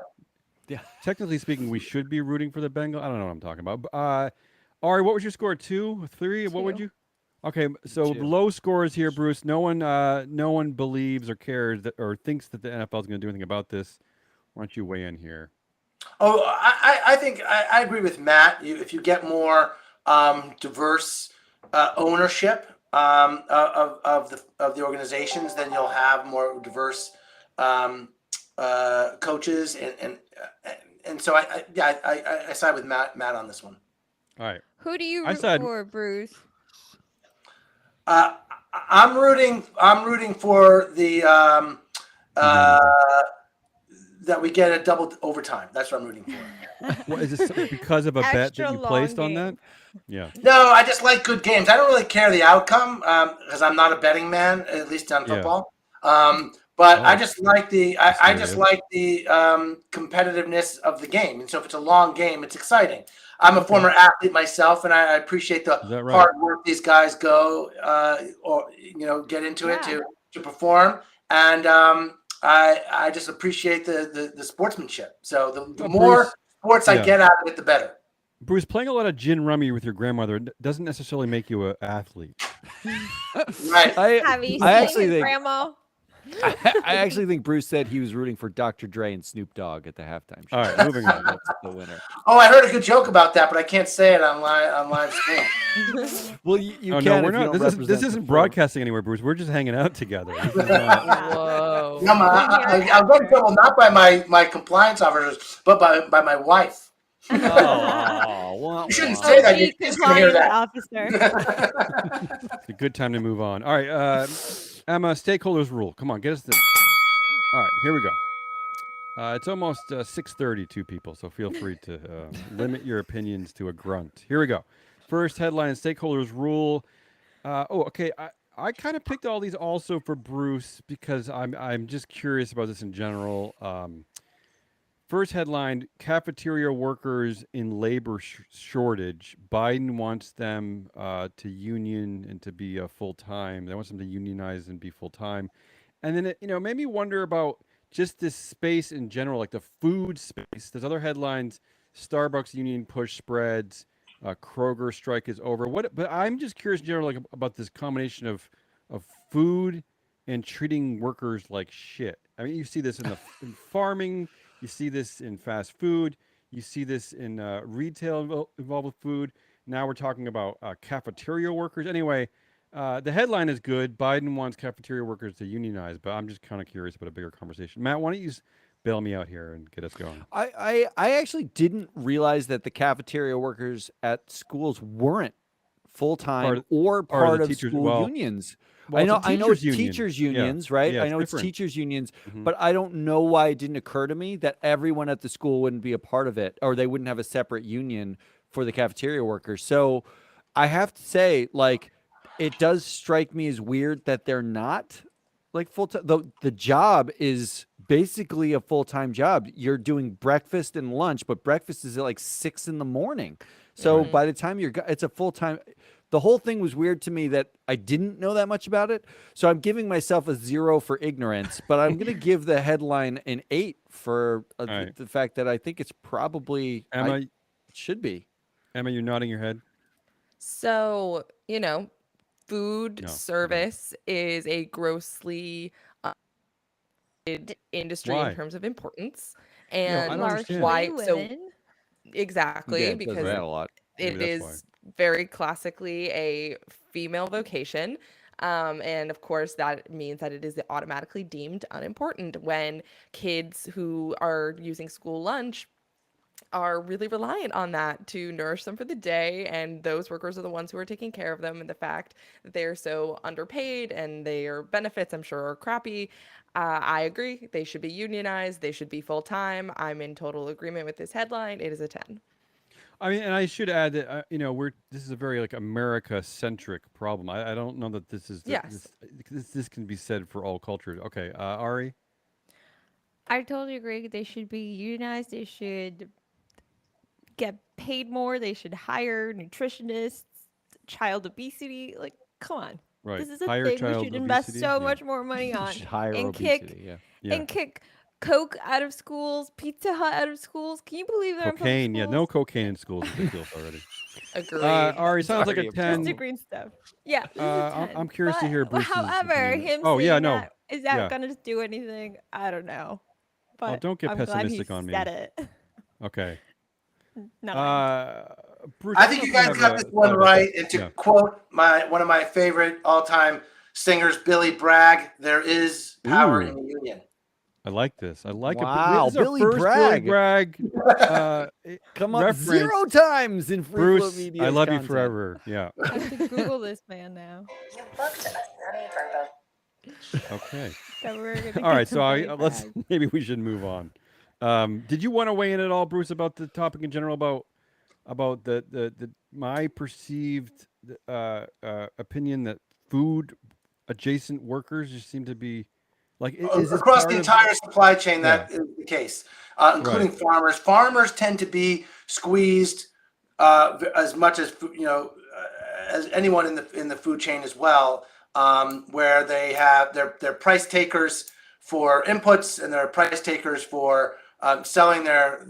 technically speaking, we should be rooting for the Bengals. I don't know what I'm talking about. Ari, what was your score? 2, 3? What would 2. you? Okay, so 2. low scores here, Bruce. No one believes or cares that or thinks that the NFL is going to do anything about this. Why don't you weigh in here? Oh, I think I agree with Matt. If you get more diverse ownership of the organizations, then you'll have more diverse coaches, and so I side with Matt on this one. All right. Who do you I root said- for, Bruce? I'm rooting for the that we get a double overtime. That's what I'm rooting for. What is this because of a bet that Extra you placed long on that? game. Yeah. No, I just like good games. I don't really care the outcome because I'm not a betting man, at least on Yeah. football. But I Oh, just like the I just serious. like the competitiveness of the game, and so if it's a long game, it's exciting. I'm a former athlete myself, and I appreciate the Is that right? hard work these guys go or get into it Yeah. to perform, and I just appreciate the sportsmanship. So the Well, more Bruce- sports I yeah. get out of it, the better. Bruce, playing a lot of gin rummy with your grandmother doesn't necessarily make you an athlete. Right. Have you seen I actually his think grandma? I actually think Bruce said he was rooting for Dr. Dre and Snoop Dogg at the halftime show. All right, moving on. That's the winner. Oh, I heard a good joke about that, but I can't say it on live stream. Well, you Oh can. no, if we're you not. don't This represent isn't the firm. broadcasting anywhere, Bruce. We're just hanging out together. This is not- Whoa. No, I'll get in trouble not by my compliance officers, but by my wife. Oh, wah, You shouldn't wah. say that. OG You're just gonna hear compliance that. officer. It's a good time to move on. All right, Emma, stakeholders rule. Come on, get us the. All right, here we go. It's almost 6:32, people, so feel free to limit your opinions to a grunt. Here we go. First headline: stakeholders rule. Okay. I kind of picked all these also for Bruce because I'm just curious about this in general. First headline: cafeteria workers in labor shortage. Biden wants them to union and to be full time. They want them to unionize and be full time. And then it made me wonder about just this space in general, like the food space. There's other headlines: Starbucks union push spreads. Kroger strike is over. But I'm just curious in general, like about this combination of food and treating workers like shit. I mean, you see this in farming. You see this in fast food. You see this in retail involved with food. Now we're talking about cafeteria workers. Anyway, the headline is good. Biden wants cafeteria workers to unionize, but I'm just kind of curious about a bigger conversation. Matt, why don't you bail me out here and get us going? I actually didn't realize that the cafeteria workers at schools weren't full-time or part of teachers- school well, unions. Well, it's a I know it's teachers' union. teachers Yeah. unions, right? Yeah, I it's know different. it's teachers unions, Mhm. but I don't know why it didn't occur to me that everyone at the school wouldn't be a part of it, or they wouldn't have a separate union for the cafeteria workers. So I have to say, like, it does strike me as weird that they're not like full time. The job is basically a full time job. You're doing breakfast and lunch, but breakfast is at like 6 in the morning. So Right. by the time it's a full time. The whole thing was weird to me that I didn't know that much about it. So I'm giving myself a 0 for ignorance, but I'm going to give the headline an 8 for right. the fact that I think it's probably Emma, it should be. Emma, you're nodding your head. So, food No. Okay. service is a grossly industry in Why? terms of importance. No, I And don't Largely understand. why? So, women. exactly, Yeah, it does because that a lot. Maybe it that's why. is very classically a female vocation. And of course, that means that it is automatically deemed unimportant when kids who are using school lunch are really reliant on that to nourish them for the day. And those workers are the ones who are taking care of them. And the fact that they are so underpaid and their benefits, I'm sure, are crappy. I agree. They should be unionized. They should be full time. I'm in total agreement with this headline. It is a 10. I mean, and I should add that this is a very like America-centric problem. I don't know that this is Yes. this can be said for all cultures. Okay, Ari. I totally agree. They should be unionized. They should get paid more. They should hire nutritionists, child obesity. Like, come on. Right. This is a Higher thing we child should invest obesity. so Yeah. much more money You on. should hire And obesity. Yeah. Yeah. and kick Coke out of schools, Pizza Hut out of schools. Can you believe they're in public Cocaine. Yeah. schools? No cocaine in schools is ridiculous already. Agreed. Ari, sounds like a Sorry, 10. Just the green stuff. Yeah, this is a I'm 10. curious to hear But Bruce's however, opinion. him Oh, saying yeah, no. that, is that Yeah. gonna do anything? I don't know. But don't get I'm glad pessimistic he on me. said it. Okay. No. Bruce, I don't think know you if guys have got a this one thought about right. that. And to Yeah. quote one of my favorite all-time singers, Billy Bragg, there is power Ooh. in the union. I like this. I like Wow, it. This is our Billy first Bragg. Billy Bragg Come up reference. 0 times in free flow Bruce, media. I love you forever. Yeah. I have to Google this man now. Okay. That we're gonna All get right. So somebody let's back. maybe we should move on. Did you want to weigh in at all, Bruce, about the topic in general about the my perceived opinion that food adjacent workers just seem to be like is this Across part the of- entire supply chain, that is the case, including farmers. Farmers tend to be squeezed as much as as anyone in the food chain as well, where they have their price takers for inputs and their price takers for selling their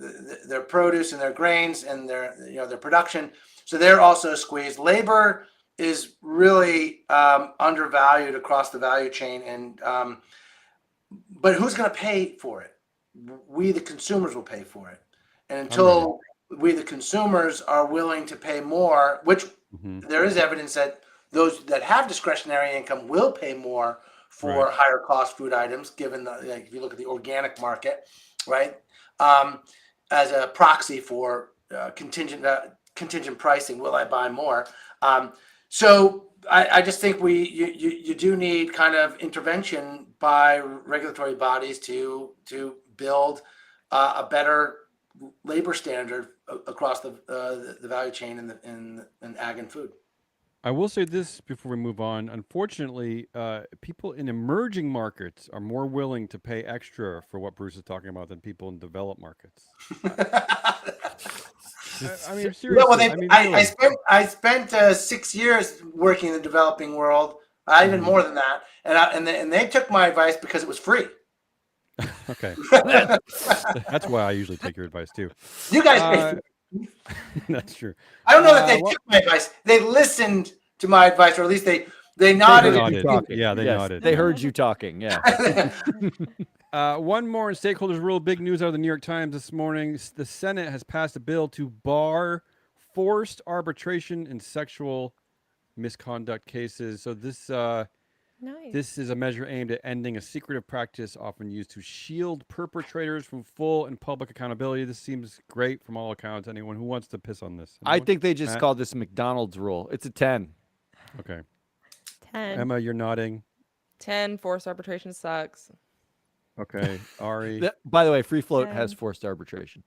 produce and their grains and their production. So they're also squeezed. Labor is really undervalued across the value chain, and but who's going to pay for it? We, the consumers, will pay for it. And until we, the consumers, are willing to pay more, which there is evidence that those that have discretionary income will pay more for higher cost food items, given if you look at the organic market, right, as a proxy for contingent pricing. Will I buy more? So I just think you do need kind of intervention by regulatory bodies to build a better labor standard across the value chain in ag and food. I will say this before we move on. Unfortunately, people in emerging markets are more willing to pay extra for what Bruce is talking about than people in developed markets. I mean, seriously. Yeah, well, really. I spent 6 years working in the developing world, even more than that, and they took my advice because it was free. Okay, that's why I usually take your advice too. You guys pay for it. That's true. I don't know that they took my advice. They listened to my advice, or at least they nodded. Yeah, they nodded. They heard you talking. Yeah. One more in stakeholders' rule. Big news out of the New York Times this morning. The Senate has passed a bill to bar forced arbitration in sexual misconduct cases. So this Nice. this is a measure aimed at ending a secretive practice often used to shield perpetrators from full and public accountability. This seems great from all accounts. Anyone who wants to piss on this? I Anyone? think they just Matt? called this McDonald's rule. It's a 10. Okay. 10. Emma, you're nodding. 10. Forced arbitration sucks. Okay, Ari. By the way, free float has 10. forced arbitration.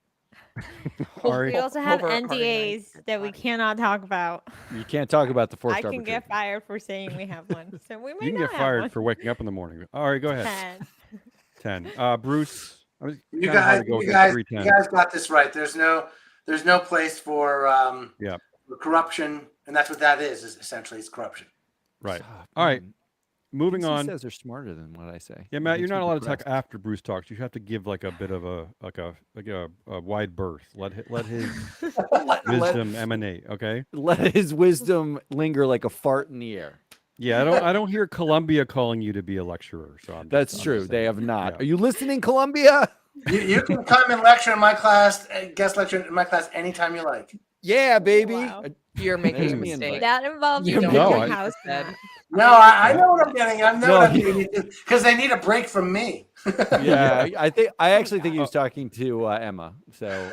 Ari. We also have Over Ari NDAs Knight. that we cannot talk about. You can't talk about the forced I can arbitration. get fired for saying we have one, so we might You can not get have fired one. for waking up in the morning. Ari, go ahead. 10. 10. Bruce. You guys, you guys got this right. There's no place for Yeah. for corruption, and that's what that is essentially. It's corruption. Right. Ah, All right. man. Moving He on. says they're smarter than what I say. Yeah, It Matt, you're makes me not allowed to talk depressed. after Bruce talks. You have to give like a bit of a wide berth. Let his wisdom emanate. Okay. Let his wisdom linger like a fart in the air. Yeah, I don't hear Columbia calling you to be a lecturer. So That's true. They have not. Yeah. Are you listening, Columbia? You can come and lecture in my class, guest lecture in my class anytime you like. Yeah, baby. Wow. You're making a There's me mistake. invite. That involves You going know, to I- your house. said- Matt. No, I know what I'm getting. I know No, what I'm getting because they need a break from me. Yeah, I actually think he was talking to Emma. So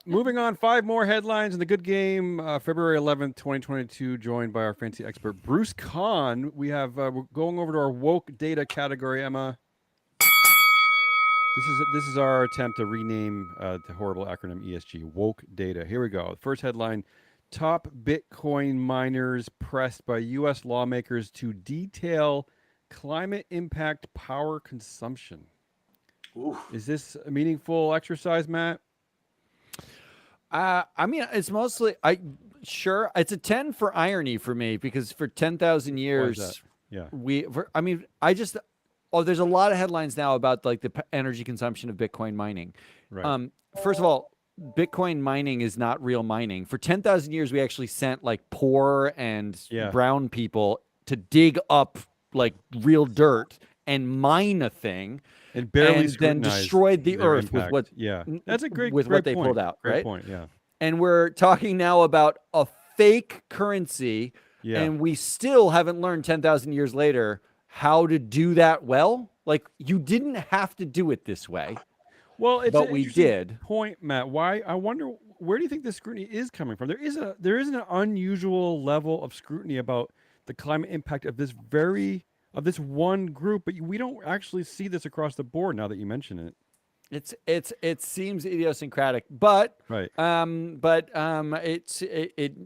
Moving on, 5 more headlines in the good game. February 11th, 2022, joined by our fancy expert, Bruce Kahn. We have, we're going over to our woke data category, Emma. This is our attempt to rename the horrible acronym ESG, woke data. Here we go. First headline, top Bitcoin miners pressed by U.S. lawmakers to detail climate impact power consumption. Ooh. Is this a meaningful exercise, Matt? I mean, it's mostly it's a 10 for irony for me because for 10,000 years Yeah. there's a lot of headlines now about like the energy consumption of Bitcoin mining. Right. First of all, Bitcoin mining is not real mining. For 10,000 years, we actually sent like poor and brown people to dig up like real dirt and mine a thing, and barely then destroyed the their earth impact. with what That's a great with great what they point. pulled out, Great right? point. Yeah. And we're talking now about a fake currency, Yeah. and we still haven't learned 10,000 years later how to do that well. Like you didn't have to do it this way. Well, it's but an we interesting did. point, Matt. Why? I wonder where do you think the scrutiny is coming from? There is an unusual level of scrutiny about the climate impact of this one group, but we don't actually see this across the board. Now that you mention it, It seems idiosyncratic, but right? it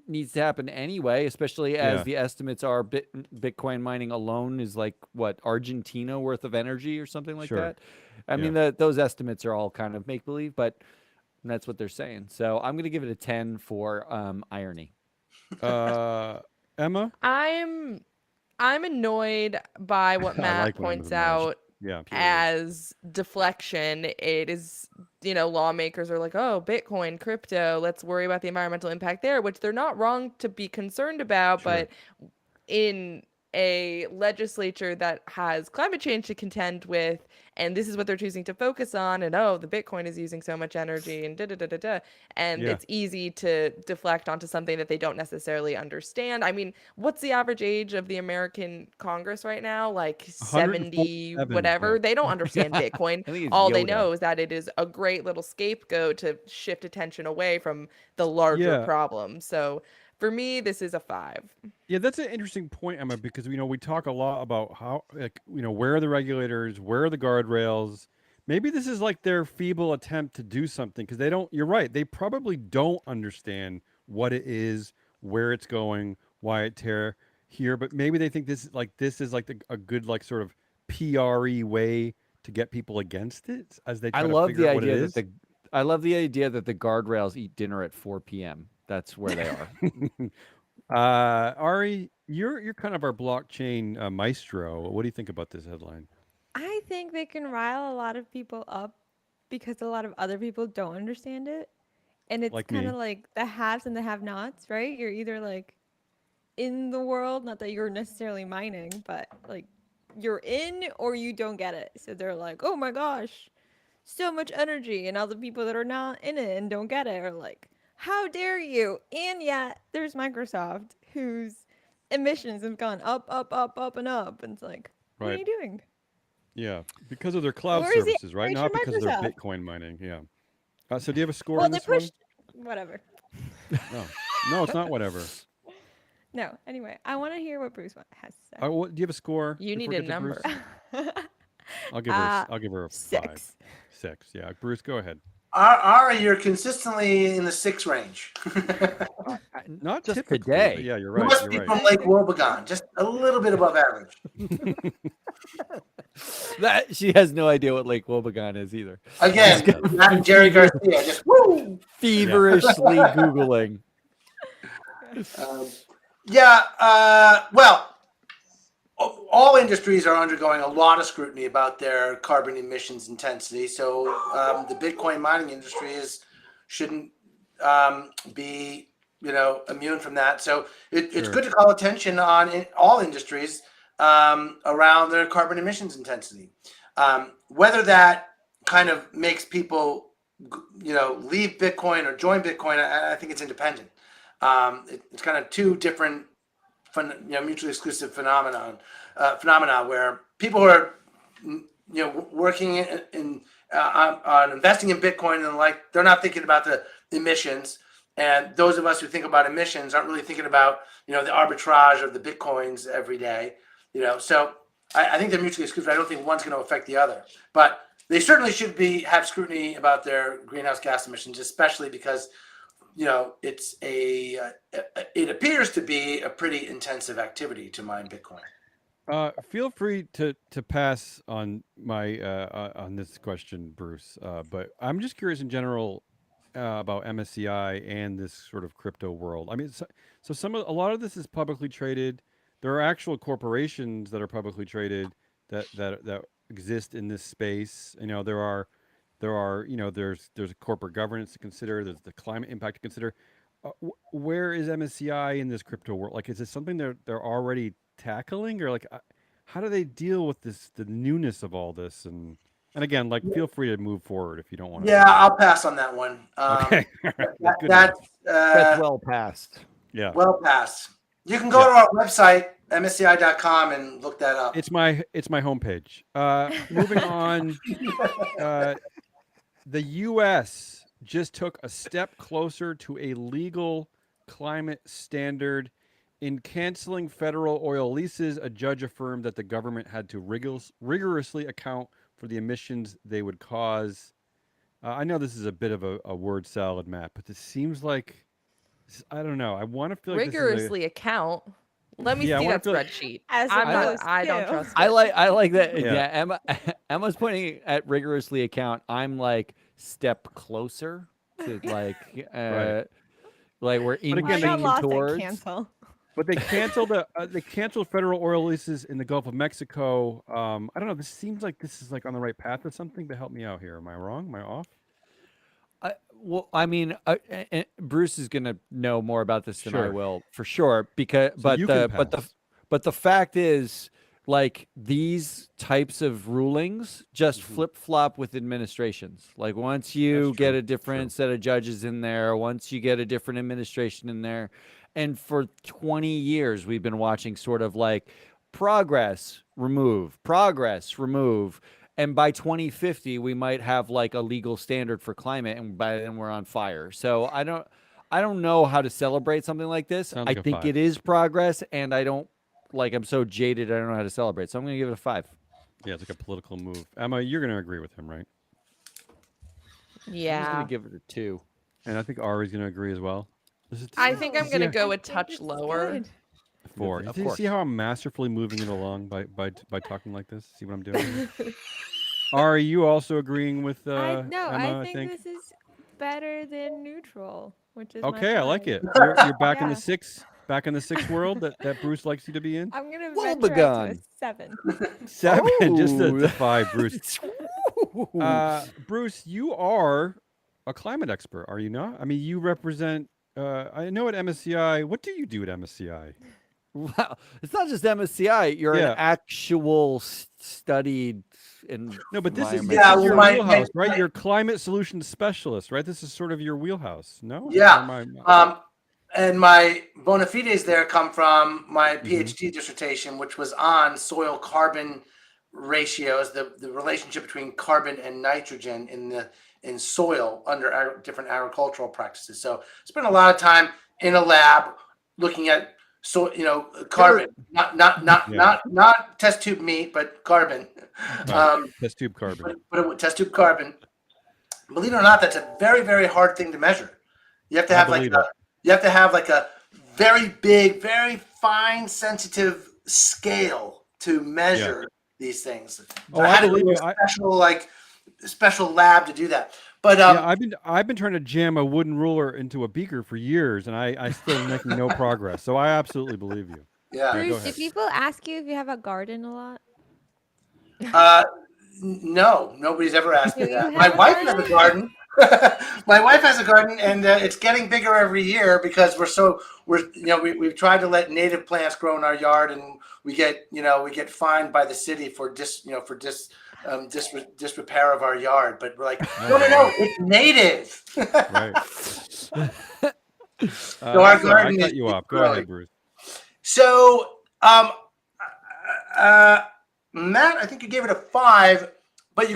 needs to happen anyway, especially as Yeah. the estimates are Bitcoin mining alone is like what Argentina worth of energy or something like Sure. that. I mean, those estimates are all kind of make believe, but that's what they're saying. So I'm going to give it a 10 for irony. Emma, I'm annoyed by what I Matt like when Emma's points annoyed. out Yeah. as deflection. It is, lawmakers are like, oh, Bitcoin, crypto, let's worry about the environmental impact there, which they're not wrong to be concerned about. Sure. But in a legislature that has climate change to contend with, and this is what they're choosing to focus on, and the Bitcoin is using so much energy, and and it's easy to deflect onto something that they don't necessarily understand. I mean, what's the average age of the American Congress right now? Like 70 whatever. yeah. They don't understand Bitcoin. I think it's All they Yoda. know is that it is a great little scapegoat to shift attention away from the larger Yeah. problem. So for me, this is a 5. Yeah, that's an interesting point, Emma, because we talk a lot about how where are the regulators, where are the guardrails. Maybe this is like their feeble attempt to do something because they don't. You're right. They probably don't understand what it is, where it's going, why it's here. But maybe they think this is like a good like sort of PRE way to get people against it as they try I to love figure the out what it idea is. I love the idea that the guardrails eat dinner at 4 p.m. That's where they are. Ari, you're kind of our blockchain maestro. What do you think about this headline? I think they can rile a lot of people up because a lot of other people don't understand it. And it's Like kind me. of like the haves and the have-nots, right? You're either like in the world, not that you're necessarily mining, but like you're in or you don't get it. So they're like, oh my gosh, so much energy. And all the people that are not in it and don't get it are like, how dare you? And yet there's Microsoft whose emissions have gone up, up, up, up, and up. And it's like, what are Right. you doing? Yeah, because of their cloud Where is the services, right? Not Arbitration because of their Microsoft? Bitcoin mining. Yeah. So do you have a score Well, on they this one? pushed whatever. No, it's not whatever. No. Anyway, I want to hear what Bruce has to say. Do you have a score? You before need we a get to Bruce? number. I'll give her. I'll give her a 5. 6. 6. Yeah, Bruce, go ahead. Ari, you're consistently in the 6 range. Not just typically, today. but yeah, you're You right. must You're be right. from Lake Wobegon, just a little bit above average. That she has no idea what Lake Wobegon is either. Again, Matt and Jerry Garcia, just woo. Feverishly Googling. Well, all industries are undergoing a lot of scrutiny about their carbon emissions intensity. So the Bitcoin mining industry shouldn't be immune from that. So it's Sure. good to call attention on all industries around their carbon emissions intensity. Whether that kind of makes people leave Bitcoin or join Bitcoin, I think it's independent. It's kind of two different mutually exclusive phenomena where people who are working on investing in Bitcoin and they're not thinking about the emissions, and those of us who think about emissions aren't really thinking about the arbitrage of the Bitcoins every day. So I think they're mutually exclusive. I don't think one's going to affect the other, but they certainly should have scrutiny about their greenhouse gas emissions, especially because it appears to be a pretty intensive activity to mine Bitcoin. Feel free to pass on my on this question, Bruce. But I'm just curious in general about MSCI and this sort of crypto world. I mean, so a lot of this is publicly traded. There are actual corporations that are publicly traded that exist in this space. There are there's corporate governance to consider. There's the climate impact to consider. Where is MSCI in this crypto world? Is it something they're already tackling, or how do they deal with the newness of all this? And again, feel free to move forward if you don't want to. Yeah, I'll pass on that one. Okay, that's good. That's well past. Yeah, well past. You can go to our website, msci.com, and look that up. It's my homepage. Moving on, the U.S. just took a step closer to a legal climate standard. In canceling federal oil leases, a judge affirmed that the government had to rigorously account for the emissions they would cause. I know this is a bit of a word salad, Matt, but this seems like, I don't know. I want to feel like rigorously account. Let me see that spreadsheet. As I don't trust it. I like that. Yeah. Emma's pointing at rigorously account. I'm step closer to Right. we're I got inching lost at towards. cancel. But they canceled federal oil leases in the Gulf of Mexico. I don't know. This seems like this is on the right path or something. But help me out here. Am I wrong? Am I off? Bruce is going to know more about this than I Sure. will, for sure. Because, So you can pass. but the fact is, these types of rulings just flip flop with administrations. Once you That's get true. a different set of judges in there, once you get a different administration in there, and for 20 years we've been watching sort of progress, remove, and by 2050 we might have a legal standard for climate, and by then we're on fire. So I don't know how to celebrate something like this. Sounds I like a think 5. it is progress, and I don't I'm so jaded I don't know how to celebrate. So I'm going to give it a 5. Yeah, it's a political move. Emma, you're going to agree with him, right? I'm just Yeah. going to give it a 2. And I think Ari's going to agree as well. I think I'm gonna go a I think touch it's lower. good. 4. Of Do you course. see how I'm masterfully moving it along by talking like this? See what I'm doing? Ari, you also agreeing with Emma? I think this is better than neutral, which is my Okay, I like 5. it. You're back in Yeah. the 6. Back in the 6 world that Bruce likes you to be in. I'm gonna Well venture out to a begun. 7. 7, just Oh. the 5, Bruce. Bruce, you are a climate expert, are you not? I mean, you represent. I know at MSCI. What do you do at MSCI? Wow. It's not just MSCI. You're Yeah. an actual studied and No, but this is Yeah, your my- wheelhouse, right? You're climate solutions specialist, right? This is sort of your wheelhouse, no? Yeah. Or am I- And my bona fides there come from my Mm-hmm. PhD dissertation, which was on soil carbon ratios, the relationship between carbon and nitrogen in soil under different agricultural practices. So spent a lot of time in a lab looking at so carbon, not test tube meat, but carbon. Test tube carbon. But test tube carbon. Believe it or not, that's a very, very hard thing to measure. You have to have like a very big, very fine, sensitive scale to measure these things. So I had to do a special lab to do that. But I've been trying to jam a wooden ruler into a beaker for years, and I still making no progress. So I absolutely believe you. Yeah. Bruce, do people ask you if you have a garden a lot? No, nobody's ever asked me that. My wife has a garden. My wife has a garden, and it's getting bigger every year because we've tried to let native plants grow in our yard, and we get fined by the city for disrepair of our yard. But we're like, no, it's native. Right. So our garden. I cut you off. Go ahead, Bruce. So, Matt, I think you gave it a 5, but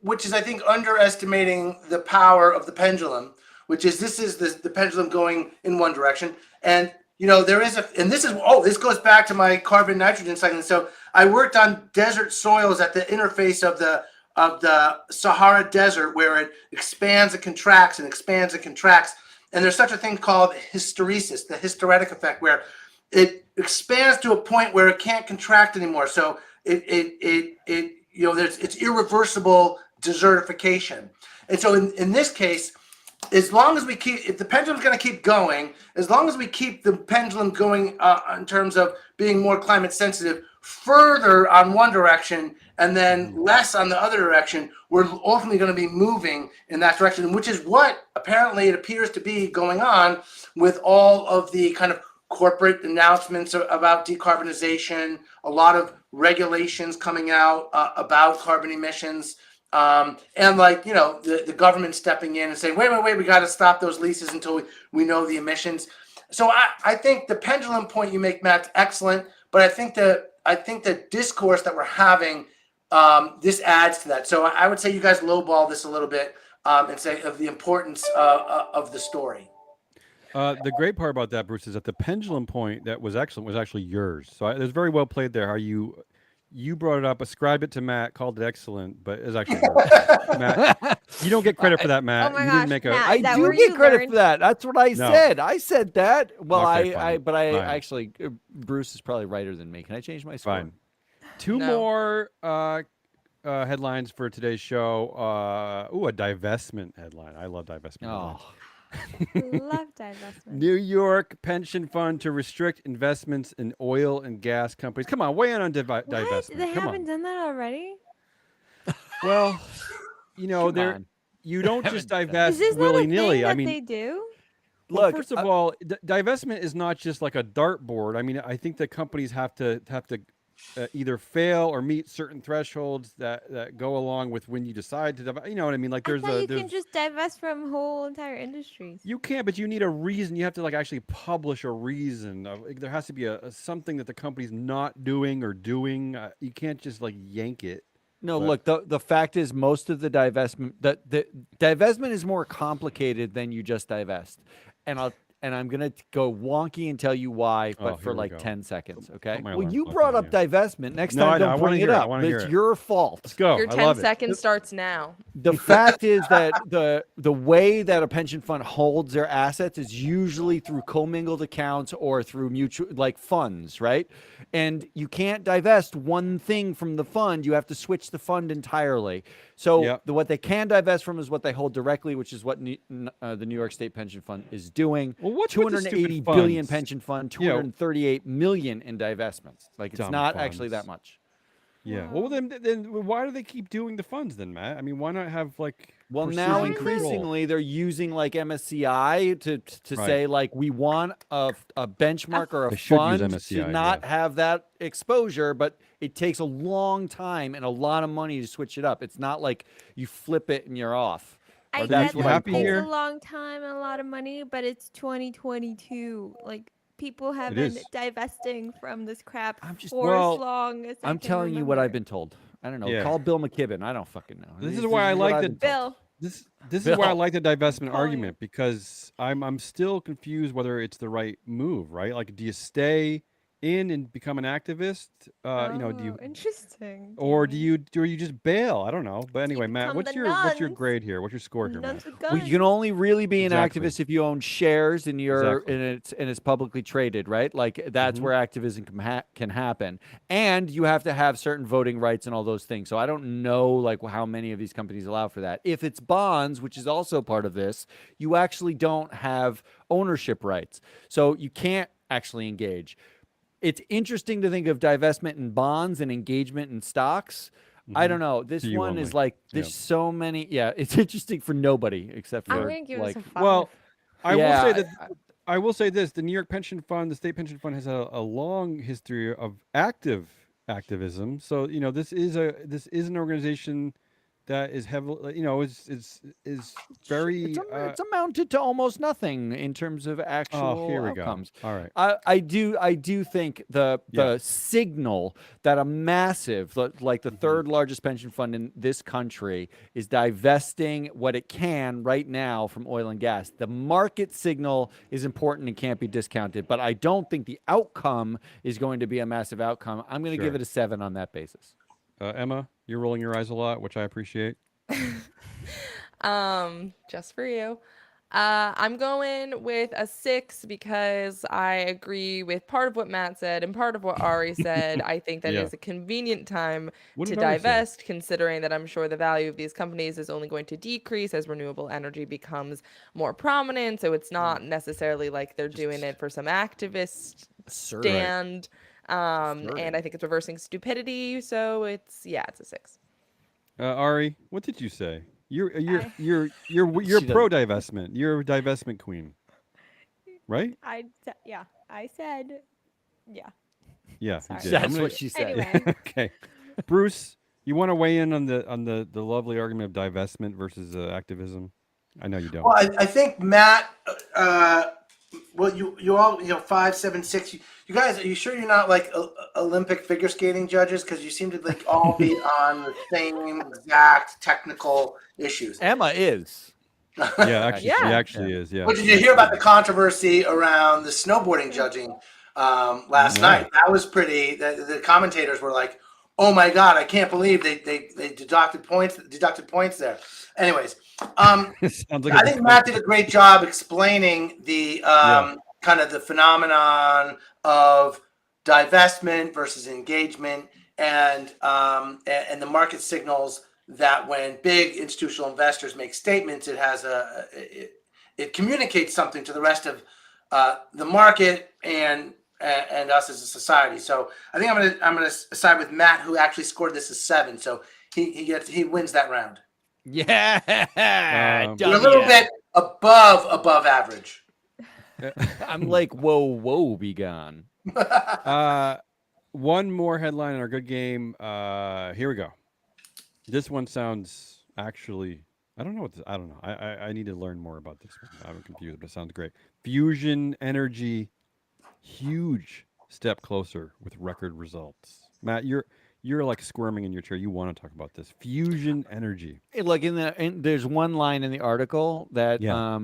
which is I think underestimating the power of the pendulum, which is this is the pendulum going in one direction, and this goes back to my carbon nitrogen cycle. So I worked on desert soils at the interface of the Sahara Desert, where it expands and contracts and expands and contracts, and there's such a thing called hysteresis, the hysteretic effect, where it expands to a point where it can't contract anymore. So it's irreversible desertification. And so in this case, as long as if the pendulum's going to keep going, as long as we keep the pendulum going in terms of being more climate sensitive, further on one direction and then less on the other direction, we're ultimately going to be moving in that direction, which is what apparently it appears to be going on with all of the kind of corporate announcements about decarbonization, a lot of regulations coming out about carbon emissions, and the government stepping in and saying, wait, we got to stop those leases until we know the emissions. So I think the pendulum point you make, Matt, excellent, but I think the discourse that we're having, this adds to that. So I would say you guys lowball this a little bit and say of the importance of the story. The great part about that, Bruce, is that the pendulum point that was excellent was actually yours. So it was very well played there. How you brought it up, ascribed it to Matt, called it excellent, but it's actually yours. Matt, you don't get credit for that, Matt. Oh my you gosh, didn't make Matt, I do get credit for that. That's what I said. I said that. Well, Okay, I fine. actually, Bruce is probably righter than me. Can I change my score? Fine. Two more headlines for today's show. A divestment headline. I love divestment headlines. Love divestment. New York pension fund to restrict investments in oil and gas companies. Come on, weigh in on divestment. They Come haven't on. done that already? Well, you don't just divest Is this willy not a nilly. thing I that mean, they do? well, Look, first of all, divestment is not just like a dartboard. I mean, I think that companies have to either fail or meet certain thresholds that go along with when you decide to divest. You know what I mean? Like I thought you can just divest from whole entire industries. You can, but you need a reason. You have to actually publish a reason. There has to be a something that the company's not doing or doing. You can't just yank it. No, look, the fact is most of the divestment, the divestment is more complicated than you just divest. And I'm going to go wonky and tell you why, but for 10 seconds, okay? Well, you brought up divestment. Next time, don't bring it up. It's your fault. Let's go. Your 10 seconds starts now. The fact is that the way that a pension fund holds their assets is usually through commingled accounts or through mutual funds, right? And you can't divest one thing from the fund. You have to switch the fund entirely. So what they can divest from is what they hold directly, which is what the New York State Pension Fund is doing. Well, what's 280 billion pension fund, 238 million in divestments. It's not actually that much. Yeah. Well, then why do they keep doing the funds then, Matt? I mean, why not have Well, now increasingly they're using MSCI to say we want a benchmark or a fund to not have that exposure, but it takes a long time and a lot of money to switch it up. It's not like you flip it and you're off. I That's get what that I'm it takes here? a long time and a lot of money, but it's 2022. People have been divesting from this crap for as long as I'm telling you what I've been told. I don't know. Yeah. Call Bill McKibben. I don't fucking know. This is why I like Bill. This is why I Bill. like the divestment Calling argument, because I'm still confused whether it's the right move, right? Like, do you stay in and become an activist? Do you, Interesting. or Jamie. do you just bail? I don't know. But You anyway, Matt, become the what's your nuns. grade here? What's your score here, Matt? Nuns with Well, guns. you can only really be an Exactly. activist if you own shares and you're Exactly. and it's publicly traded, right? Like that's Mhm. where activism can happen, and you have to have certain voting rights and all those things. So I don't know like how many of these companies allow for that. If it's bonds, which is also part of this, you actually don't have ownership rights, so you can't actually engage. It's interesting to think of divestment in bonds and engagement in stocks. I Mhm. don't know. To This you one only. is like Yeah. there's so many. Yeah, it's interesting for nobody except I'm for gonna give like. this a 5. Well, I will say Yeah, that I will say this: the New York Pension Fund, the state pension fund, has a long history of activism. So this is an organization that is heavily, is very. it's amounted to almost nothing in terms of Oh, actual here we go. outcomes. All right. I do think Yeah. the signal that a massive like the third largest pension fund in this country is divesting what it can right now from oil and gas. The market signal is important and can't be discounted, but I don't think the outcome is going to be a massive outcome. I'm going to give Sure. it a 7 on that basis. Emma, you're rolling your eyes a lot, which I appreciate. Just for you. I'm going with a 6 because I agree with part of what Matt said and part of what Ari said. I think that it Yeah. is a convenient time What to did Ari say? divest, considering that I'm sure the value of these companies is only going to decrease as renewable energy becomes more prominent. So it's not necessarily like they're doing it for some activist Assertive. Right. stand. And I think it's reversing stupidity. So it's a 6. Ari, what did you say? You're I- She pro doesn't. divestment. You're a divestment queen, right? I said, yeah. Yeah, you Sorry. did. That's what she said. Anyway, Okay, Bruce, you want to weigh in on the lovely argument of divestment versus activism? I know you don't. Well, I think Matt. Well, you all 5, 7, 6. You guys, are you sure you're not like Olympic figure skating judges? Because you seem to like all be on the same exact technical issues. Emma is. Yeah, actually, she Yeah. actually is. Yeah. But did you hear about the controversy around the snowboarding judging last No. night? That was pretty. The commentators were like, "Oh my god, I can't believe they deducted points there." Anyways, Sounds like I think Matt did a great job explaining the Yeah. kind of the phenomenon of divestment versus engagement, and the market signals that when big institutional investors make statements, it has it communicates something to the rest of the market and us as a society. So I think I'm gonna side with Matt, who actually scored this as 7. So he wins that round. Yeah. You're a little bit above average. I'm like, whoa, be gone. One more headline in our good game. Here we go. This one sounds actually. I don't know what. I don't know. I need to learn more about this one. I'm confused, but it sounds great. Fusion energy, huge step closer with record results. Matt, you're like squirming in your chair. You want to talk about this fusion energy? Like there's one line in the article that Yeah.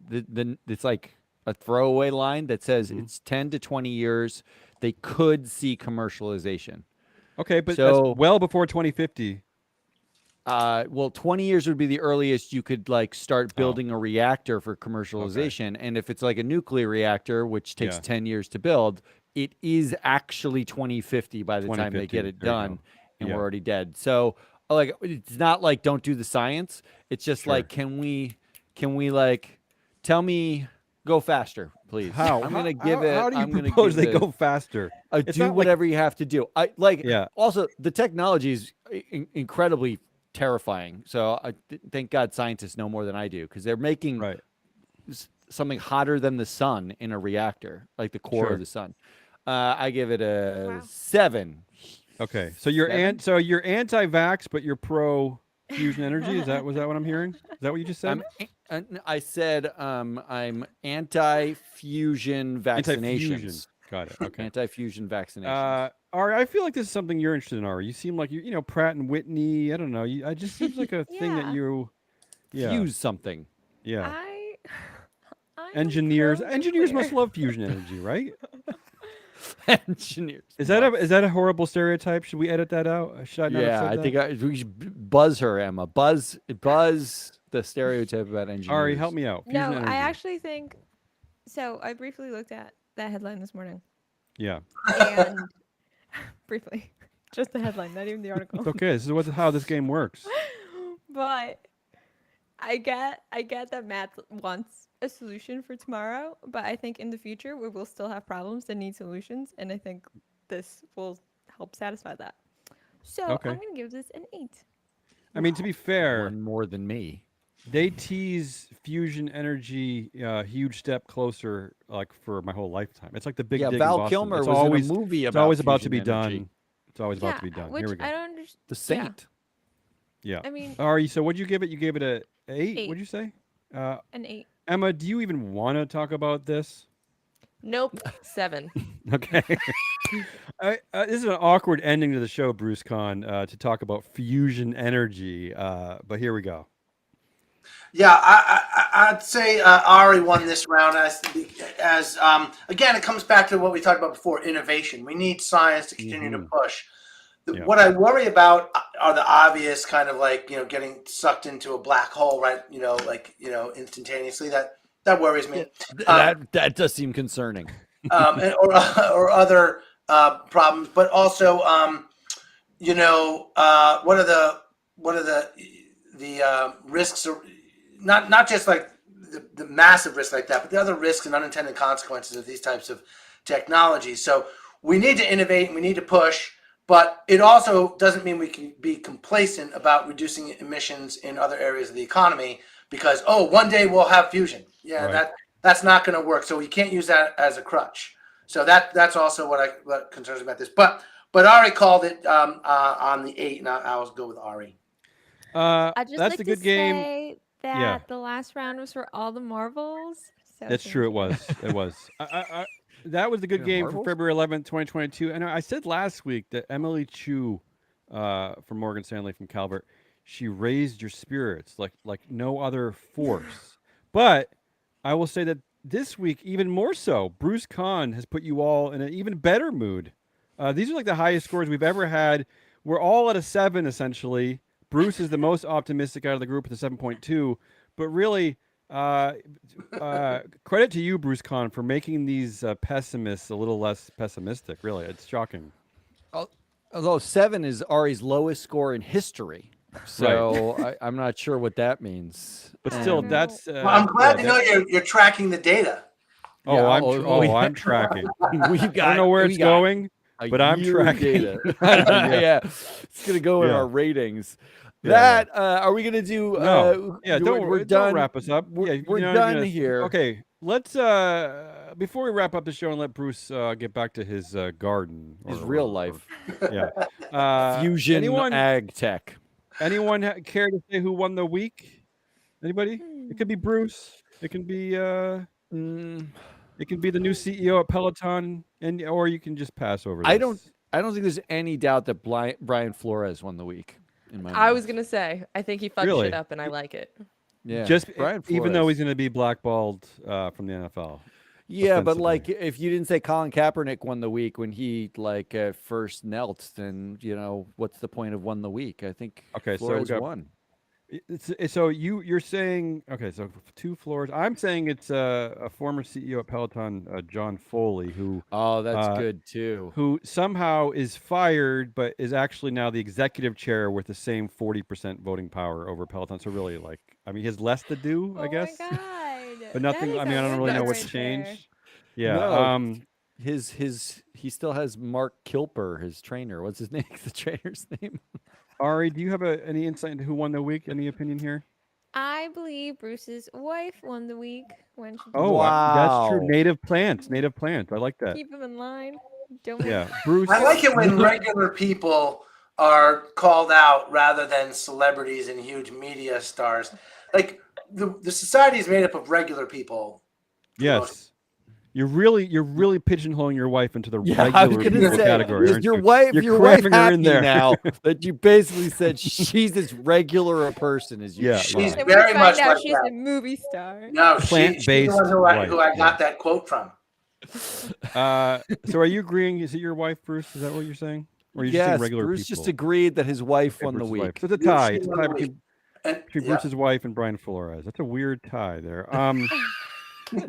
it's like a throwaway line that says Mhm. it's 10 to 20 years they could see commercialization. Okay, but So- that's well before 2050. Well, 20 years would be the earliest you could like start building a reactor for commercialization. And if it's like a nuclear reactor, which takes Yeah. 10 years to build, it is actually 2050 by the time they get 2050, it there you done, go. and Yeah. we're already dead. So like, it's not like don't do the science. It's just Sure. like, can we like, tell me, go faster, please. How? I'm gonna How- give it. How do you I'm gonna propose give they it- go faster? It's do not like- whatever you have to do. I like. Yeah. Also, the technology is incredibly terrifying. So thank God scientists know more than I do, because they're making Right. something hotter than the sun in a reactor, like the core Sure. of the sun. I give it a Wow. 7. Okay. So you're 7? you're anti-vax, but you're pro fusion energy. Was that what I'm hearing? Is that what you just said? I said I'm anti-fusion Anti-fusion. vaccinations. Got it. Okay. Anti-fusion vaccinations. Ari, I feel like this is something you're interested in, Ari. You seem like you know Pratt and Whitney. I don't know. It just seems like a thing that Yeah. you Yeah. fuse something. Yeah. I'm Engineers pro-nuclear. must love fusion energy, right? Engineers. Is that a horrible stereotype? Should we edit that out? Should I not have Yeah, said I that? think we should buzz her, Emma. Buzz the stereotype about engineers. Ari, help me out. Fusion No, energy. I actually think so. I briefly looked at that headline this morning, Yeah. and briefly, just the headline, not even the article. It's okay. This is how this game works. But I get that Matt wants a solution for tomorrow, but I think in the future we will still have problems that need solutions, and I think this will help satisfy that. So Okay. I'm gonna give this an 8. I mean, to be fair, One more than me. they tease fusion energy huge step closer like for my whole lifetime. It's like the big dig in Val Boston. Kilmer It's was always, in a movie it's about always about to fusion be energy. done. It's always about to be done. Which Here we go. I don't understand. The Saint. Yeah. I mean, Ari, so what'd you give it? You gave it a 8? 8. What'd you say? an 8. Emma, do you even want to talk about this? Nope. 7. Okay. This is an awkward ending to the show, Bruce Kahn, to talk about fusion energy. But here we go. Yeah, I'd say Ari won this round as again, it comes back to what we talked about before, innovation. We need science to continue to push. Yeah. What I worry about are the obvious kind of like, getting sucked into a black hole, right? Instantaneously. That worries me. That does seem concerning. Or other problems, but also, what are the risks? Not just like the massive risk like that, but the other risks and unintended consequences of these types of technologies. So we need to innovate and we need to push, but it also doesn't mean we can be complacent about reducing emissions in other areas of the economy because, one day we'll have fusion. Yeah, Right. that's not going to work. So we can't use that as a crutch. So that's also what concerns me about this. But Ari called it on the 8, and I will go with Ari. I'd just that's like a good to game. say that Yeah. the last round was for all the marbles. So That's thank true. It you. was. It was. That was a good Yeah, game Marvels? for February 11th, 2022. And I said last week that Emily Chu from Morgan Stanley from Calvert, she raised your spirits like no other force. But I will say that this week, even more so, Bruce Kahn has put you all in an even better mood. These are like the highest scores we've ever had. We're all at a 7, essentially. Bruce is the most optimistic out of the group with a 7.2. But really, credit to you, Bruce Kahn, for making these pessimists a little less pessimistic. Really, it's shocking. Although 7 is Ari's lowest score in history. So I'm not sure what that means. But still, know. that's. Well, I'm glad to know you're tracking the data. Oh, Yeah, I'm tracking. We've got, I don't know where we it's got going, a but I'm year of tracking. data. Yeah, it's gonna go in Yeah. our ratings. Yeah, Are we gonna do? No, yeah, we're don't done. wrap us up. We're, Yeah, we're you're done gonna- here. Okay, let's before we wrap up the show and let Bruce get back to his garden, His or- real or- life. yeah. Fusion anyone ag tech. anyone care to say who won the week? Anybody? It could be Bruce. It can be it can be the new CEO at Peloton, or you can just pass over. I this. don't think there's any doubt that Brian Flores won the week. In my I mind. was going to say, I think he fucked Really? shit up and I like it. Yeah, Just Brian even though Flores. he's going to be blackballed from the NFL. Yeah, but offensively. like if you didn't say Colin Kaepernick won the week when he first knelt, then what's the point of won the week? I think Okay, so we Flores got- won. So you're saying okay? So 2 floors. I'm saying it's a former CEO at Peloton, John Foley, who Oh, that's good too. who somehow is fired, but is actually now the executive chair with the same 40% voting power over Peloton. So really, he has less to do, I guess. Oh my god. But nothing. That I is mean, a I don't really know win what's right there. changed. Yeah. No. He still has Mark Kilper, his trainer. What's his name? The trainer's name? Ari, do you have any insight into who won the week? Any opinion here? I believe Bruce's wife won the week when she Oh, that's true. Wow. Native plants. I like that. keep him in line. Don't Yeah, Bruce. I like it when regular people are called out rather than celebrities and huge media stars. Like the society is made up of regular people. Yes. You're really pigeonholing your wife into the Yeah, I was regular gonna people say, category, is aren't your you? wife, You're your wife cramming her happy in there. now that you basically said she's as regular a person as you Yeah, can yeah. She's find? And we very find much out like she's that. a movie star. No, she's the one Plant-based who wife, I yeah. got that quote from. So are you agreeing? Is it your wife, Bruce? Is that what you're saying? Or are you just saying Yes, regular Bruce people? just agreed that his wife Okay, won the Bruce's wife. week. So it's a tie. She It's a won tie the week. between Yeah. Bruce's wife and Brian Flores. That's a weird tie there.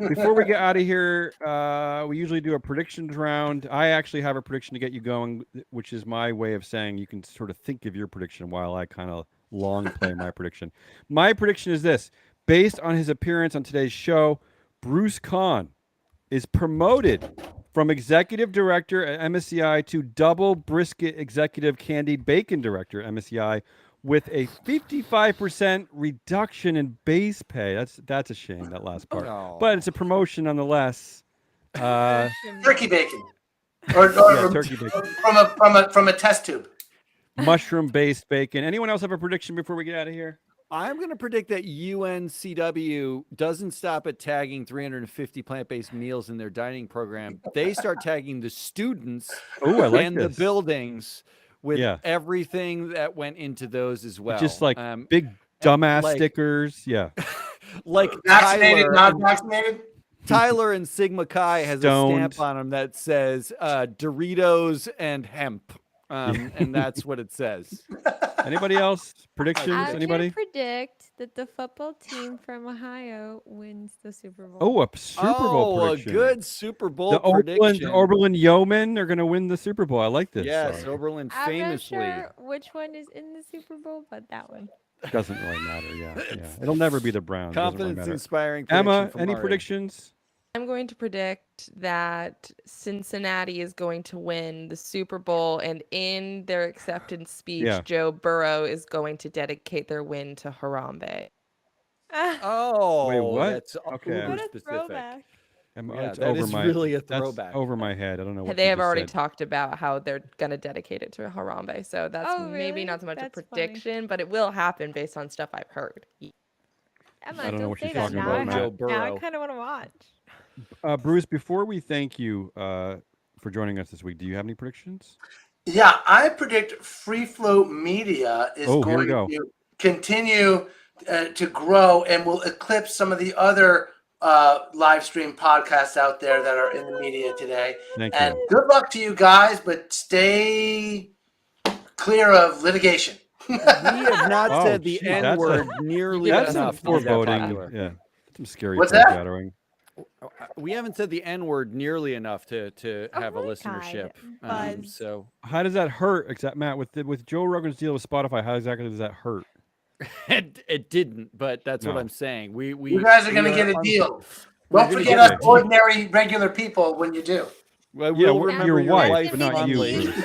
Before we get out of here, we usually do a predictions round. I actually have a prediction to get you going, which is my way of saying you can sort of think of your prediction while I kind of long play my prediction. My prediction is this: based on his appearance on today's show, Bruce Kahn is promoted from executive director at MSCI to double brisket executive candied bacon director at MSCI with a 55% reduction in base pay. That's a shame, that last part. But it's a promotion nonetheless. Turkey bacon, or Yeah, turkey bacon. from a test tube. Mushroom based bacon. Anyone else have a prediction before we get out of here? I'm going to predict that UNCW doesn't stop at tagging 350 plant-based meals in their dining program. They start tagging the students Oh, I like and the this. buildings with Yeah. everything that went into those as well. Just like big dumbass like- stickers. Yeah. like Vaccinated, Tyler not and, vaccinated. Tyler and Sigma Chi has Stoned. a stamp on them that says Doritos and hemp. And that's what it says. Anybody else? Predictions? I'm Anybody? gonna predict that the football team from Ohio wins the Super Bowl. Oh, a Super Bowl Oh, prediction. a good Super Bowl The prediction. Oberlin Yeomen are going to win the Super Bowl. I like this. Yes, Sorry. Oberlin I'm famously. not sure which one is in the Super Bowl, but that one. Doesn't really matter. Yeah, yeah. It'll never be the Browns. Doesn't really Confidence matter. inspiring prediction Emma, from any Ari. predictions? I'm going to predict that Cincinnati is going to win the Super Bowl, and in their acceptance speech, Yeah. Joe Burrow is going to dedicate their win to Harambe. Oh, Wait, what? that's Okay. uber What a specific. throwback. Yeah, It's that over is my, really a that's throwback. over my head. I don't know what They you have just already said. talked about how they're going to dedicate it to Harambe, so that's Oh, maybe really? not so much That's a funny. prediction, but it will happen based on stuff I've heard. Emma, I don't know what say she's that. talking Now about, I Matt. Joe have- Now I Burrow. kind of want to watch. Bruce, before we thank you for joining us this week, do you have any predictions? Yeah, I predict Free Float Media is Oh, here we going go. to continue to grow and will eclipse some of the other live stream podcasts out there that are in the media today. Thank And you. good luck to you guys, but stay clear of litigation. We have not Oh, said the gee, that's a- N word nearly That's That's some enough. some to be that foreboding. popular. Yeah. Some scary What's that? foreshadowing. We haven't said the N word nearly enough to Oh have a my listenership. God, Buzz. So How does that hurt, Matt? With Joe Rogan's deal with Spotify, how exactly does that hurt? it didn't, but that's what No. I'm saying. We You guys are going to we get a un- deal. we're Don't gonna forget get us a deal. ordinary, regular people when you do. Well, Yeah, we'll we're- remember your wife, wife but not you, fondly. Bruce.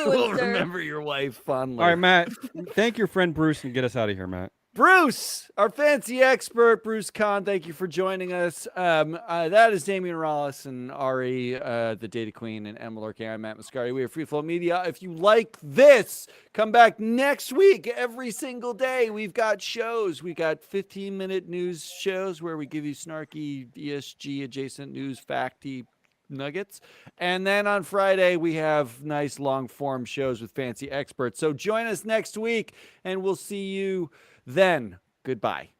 We'll Influencer. remember your wife fondly. All right, Matt. Thank your friend Bruce and get us out of here, Matt. Bruce, our fancy expert, Bruce Kahn, thank you for joining us. That is Damian Rollis and Ari, the Data Queen, and Emma Lurking. I'm Matt Mascari. We are Free Flow Media. If you like this, come back next week every single day. We've got shows. We got 15-minute news shows where we give you snarky ESG adjacent news, facty nuggets. And then on Friday, we have nice long form shows with fancy experts. So join us next week and we'll see you then. Goodbye.